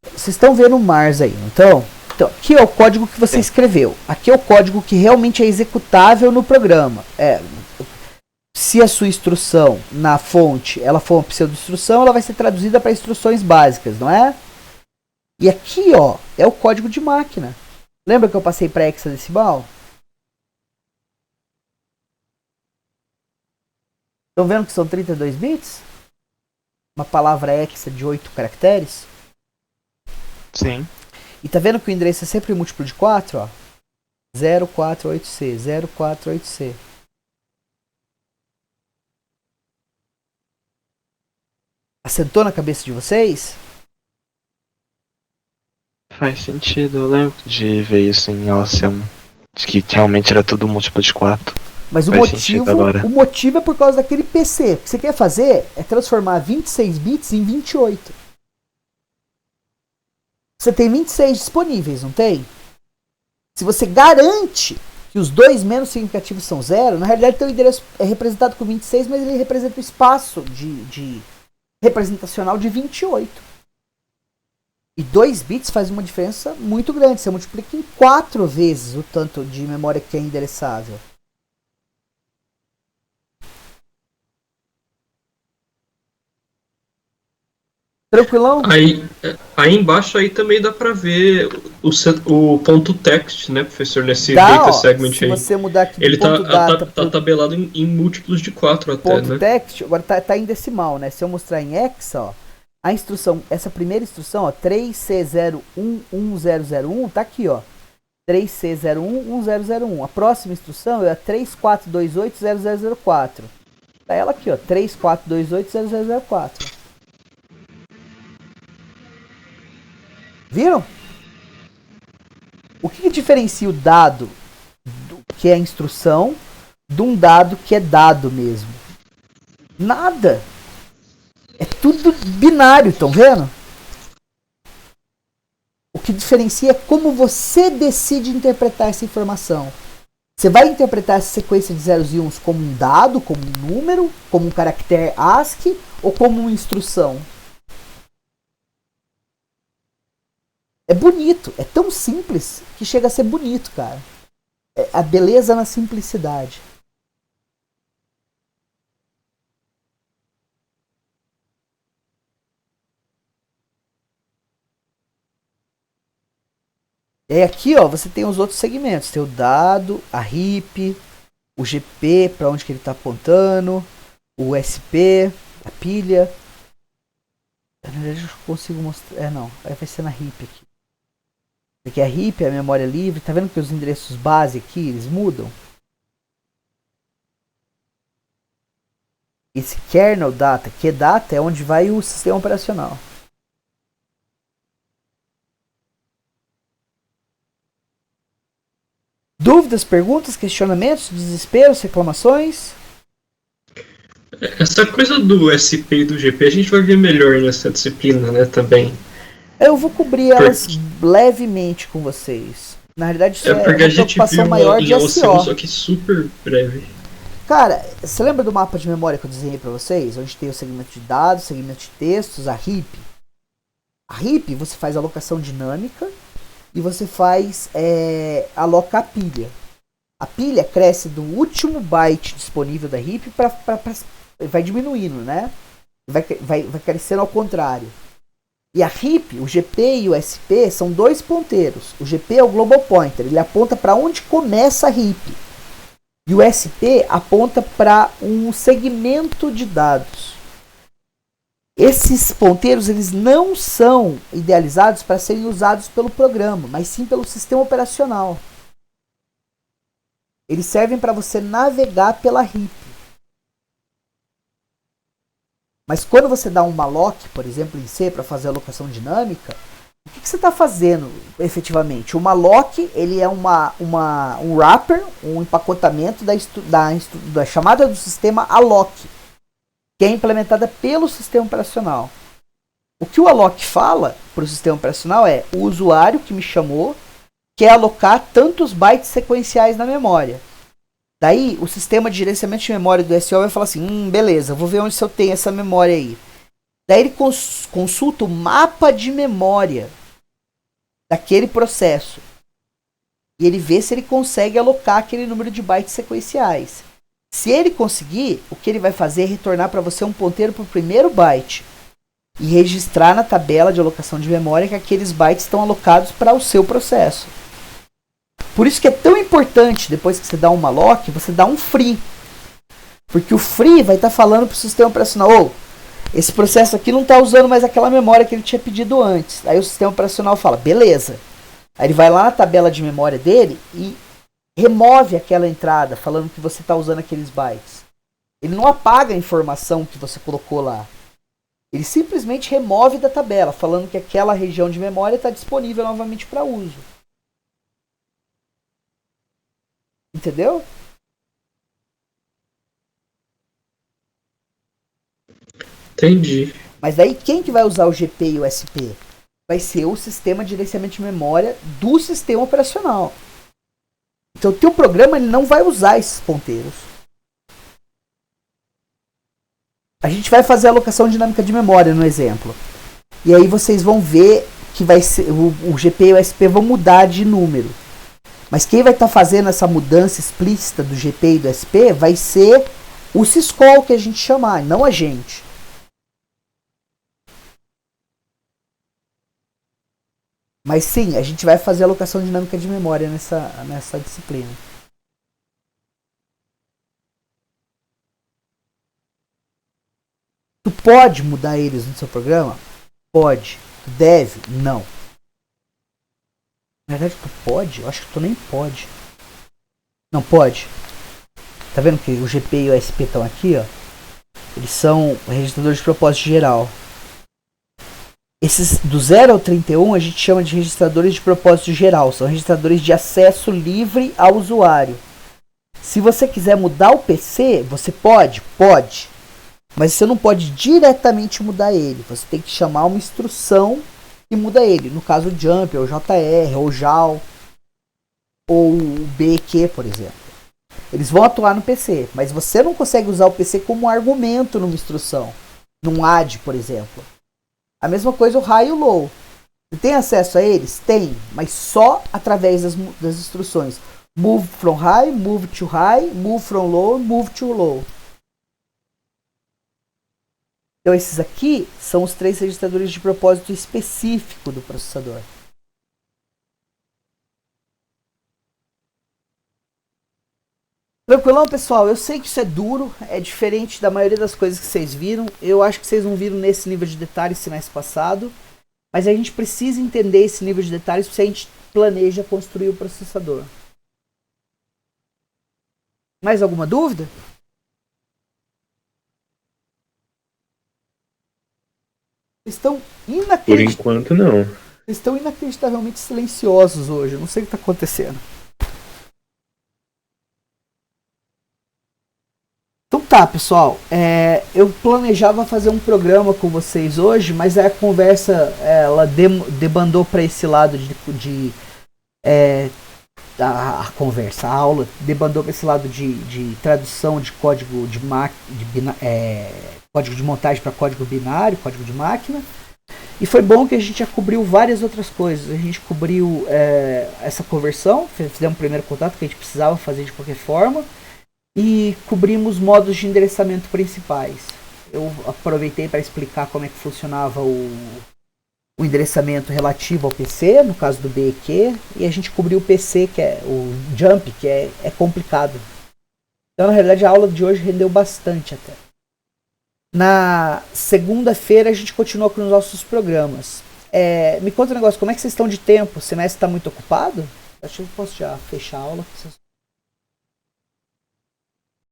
Vocês estão vendo o Mars aí, então aqui é o código que você escreveu. Aqui é o código que realmente é executável no programa. Se a sua instrução na fonte ela for uma pseudo-instrução, ela vai ser traduzida para instruções básicas, não é? E aqui, ó, é o código de máquina. Lembra que eu passei para hexadecimal? Estão vendo que são 32 bits? Uma palavra hexa de 8 caracteres? Sim. E tá vendo que o endereço é sempre múltiplo de 4, ó? 048C, 048C. Assentou na cabeça de vocês? Faz sentido, eu lembro de ver isso em Awesome. De que realmente era tudo múltiplo de 4. Mas Faz sentido agora. o motivo é por causa daquele PC. O que você quer fazer é transformar 26 bits em 28. Você tem 26 disponíveis, não tem? Se você garante que os dois menos significativos são 0, na realidade teu endereço é representado com 26, mas ele representa o espaço de representacional de 28. E 2 bits faz uma diferença muito grande. Você multiplica em 4 vezes o tanto de memória que é endereçável. Tranquilão? Aí embaixo aí também dá pra ver o ponto text, né, professor, nesse Dá, data ó, segment se aí. você mudar aqui do Ele ponto data tá tabelado em múltiplos de 4 até, ponto né? text, agora tá em decimal, né? Se eu mostrar em hexa, ó, a instrução, essa primeira instrução, ó, 3C011001, tá aqui, ó. 3C011001. A próxima instrução é a 34280004. Tá ela aqui, ó, 34280004. Viram? O que diferencia o dado que é a instrução de um dado que é dado mesmo? Nada. É tudo binário, estão vendo? O que diferencia é como você decide interpretar essa informação. Você vai interpretar essa sequência de zeros e uns como um dado, como um número, como um caractere ASCII ou como uma instrução? É bonito, é tão simples que chega a ser bonito, cara. É a beleza na simplicidade. E aqui, ó, você tem os outros segmentos. Tem o dado, a RIP, o GP, para onde que ele está apontando, o SP, a pilha. Na verdade, eu consigo mostrar. Não, aí vai ser na RIP aqui. Aqui é a RIP, é a memória livre. Tá vendo que os endereços base aqui, eles mudam? Esse kernel data, que data é onde vai o sistema operacional. Dúvidas, perguntas, questionamentos, desesperos, reclamações? Essa coisa do SP e do GP a gente vai ver melhor nessa disciplina, né, também. Eu vou cobrir elas levemente com vocês. Na realidade, isso é porque uma a gente preocupação viu maior em de Oceano, SO. só que super breve. Cara, você lembra do mapa de memória que eu desenhei para vocês? Onde tem o segmento de dados, segmento de textos, a RIP. A RIP, você faz alocação dinâmica e você faz aloca a pilha. A pilha cresce do último byte disponível da heap vai diminuindo, né? Vai crescendo ao contrário. E a heap, o GP e o SP são dois ponteiros. O GP é o global pointer, ele aponta para onde começa a heap. E o SP aponta para um segmento de dados. Esses ponteiros eles não são idealizados para serem usados pelo programa, mas sim pelo sistema operacional. Eles servem para você navegar pela heap. Mas quando você dá um malloc, por exemplo, em C, para fazer alocação dinâmica, o que você está fazendo efetivamente? O malloc ele é um wrapper, um empacotamento da chamada do sistema alloc, que é implementada pelo sistema operacional. O que o alloc fala para o sistema operacional é: o usuário que me chamou quer alocar tantos bytes sequenciais na memória. Daí o sistema de gerenciamento de memória do SO vai falar assim: beleza, vou ver onde eu tenho essa memória aí. Daí ele consulta o mapa de memória daquele processo. E ele vê se ele consegue alocar aquele número de bytes sequenciais. Se ele conseguir, o que ele vai fazer é retornar para você um ponteiro para o primeiro byte. E registrar na tabela de alocação de memória que aqueles bytes estão alocados para o seu processo. Por isso que é tão importante, depois que você dá um malloc, você dá um free. Porque o free vai estar falando para o sistema operacional: esse processo aqui não está usando mais aquela memória que ele tinha pedido antes. Aí o sistema operacional fala: beleza. Aí ele vai lá na tabela de memória dele e remove aquela entrada falando que você está usando aqueles bytes. Ele não apaga a informação que você colocou lá. Ele simplesmente remove da tabela, falando que aquela região de memória está disponível novamente para uso. Entendeu? Entendi. Mas daí quem que vai usar o GP e o SP? Vai ser o sistema de gerenciamento de memória do sistema operacional. Então o teu programa ele não vai usar esses ponteiros. A gente vai fazer a alocação dinâmica de memória no exemplo. E aí vocês vão ver que vai ser, o GP e o SP vão mudar de número. Mas quem vai estar fazendo essa mudança explícita do GP e do SP vai ser o syscall que a gente chamar, não a gente. Mas sim, a gente vai fazer a alocação dinâmica de memória nessa disciplina. Tu pode mudar eles no seu programa? Pode. Tu deve? Não. Na verdade, tu pode? Eu acho que tu nem pode. Não pode. Tá vendo que o GP e o SP estão aqui, ó? Eles são registradores de propósito geral. Esses do 0 ao 31 a gente chama de registradores de propósito geral. São registradores de acesso livre ao usuário. Se você quiser mudar o PC, você pode? Pode. Mas você não pode diretamente mudar ele. Você tem que chamar uma instrução e muda ele. No caso o Jump, ou JR, ou JAL, ou o BQ, por exemplo. Eles vão atuar no PC, mas você não consegue usar o PC como argumento numa instrução. Num add, por exemplo. A mesma coisa o high e o low. Você tem acesso a eles? Tem, mas só através das instruções. Move from high, move to high, move from low, move to low. Então esses aqui são os 3 registradores de propósito específico do processador. Tranquilão, pessoal? Eu sei que isso é duro, é diferente da maioria das coisas que vocês viram. Eu acho que vocês não viram nesse nível de detalhe semestre passado. Mas a gente precisa entender esse nível de detalhes se a gente planeja construir o processador. Mais alguma dúvida? Estão Por enquanto, não. Estão inacreditavelmente silenciosos hoje. Eu não sei o que está acontecendo. Então tá, pessoal. Eu planejava fazer um programa com vocês hoje, mas a conversa ela debandou para esse lado a aula debandou para esse lado de tradução de código código de montagem para código binário, código de máquina. E foi bom que a gente já cobriu várias outras coisas. A gente cobriu essa conversão, fizemos o primeiro contato que a gente precisava fazer de qualquer forma, e cobrimos modos de endereçamento principais. Eu aproveitei para explicar como é que funcionava o endereçamento relativo ao PC, no caso do BEQ, e a gente cobriu o PC, que é o Jump, que é complicado. Então, na realidade, a aula de hoje rendeu bastante até. Na segunda-feira a gente continua com os nossos programas. Me conta um negócio, como é que vocês estão de tempo? O semestre está muito ocupado? Acho que eu posso já fechar a aula.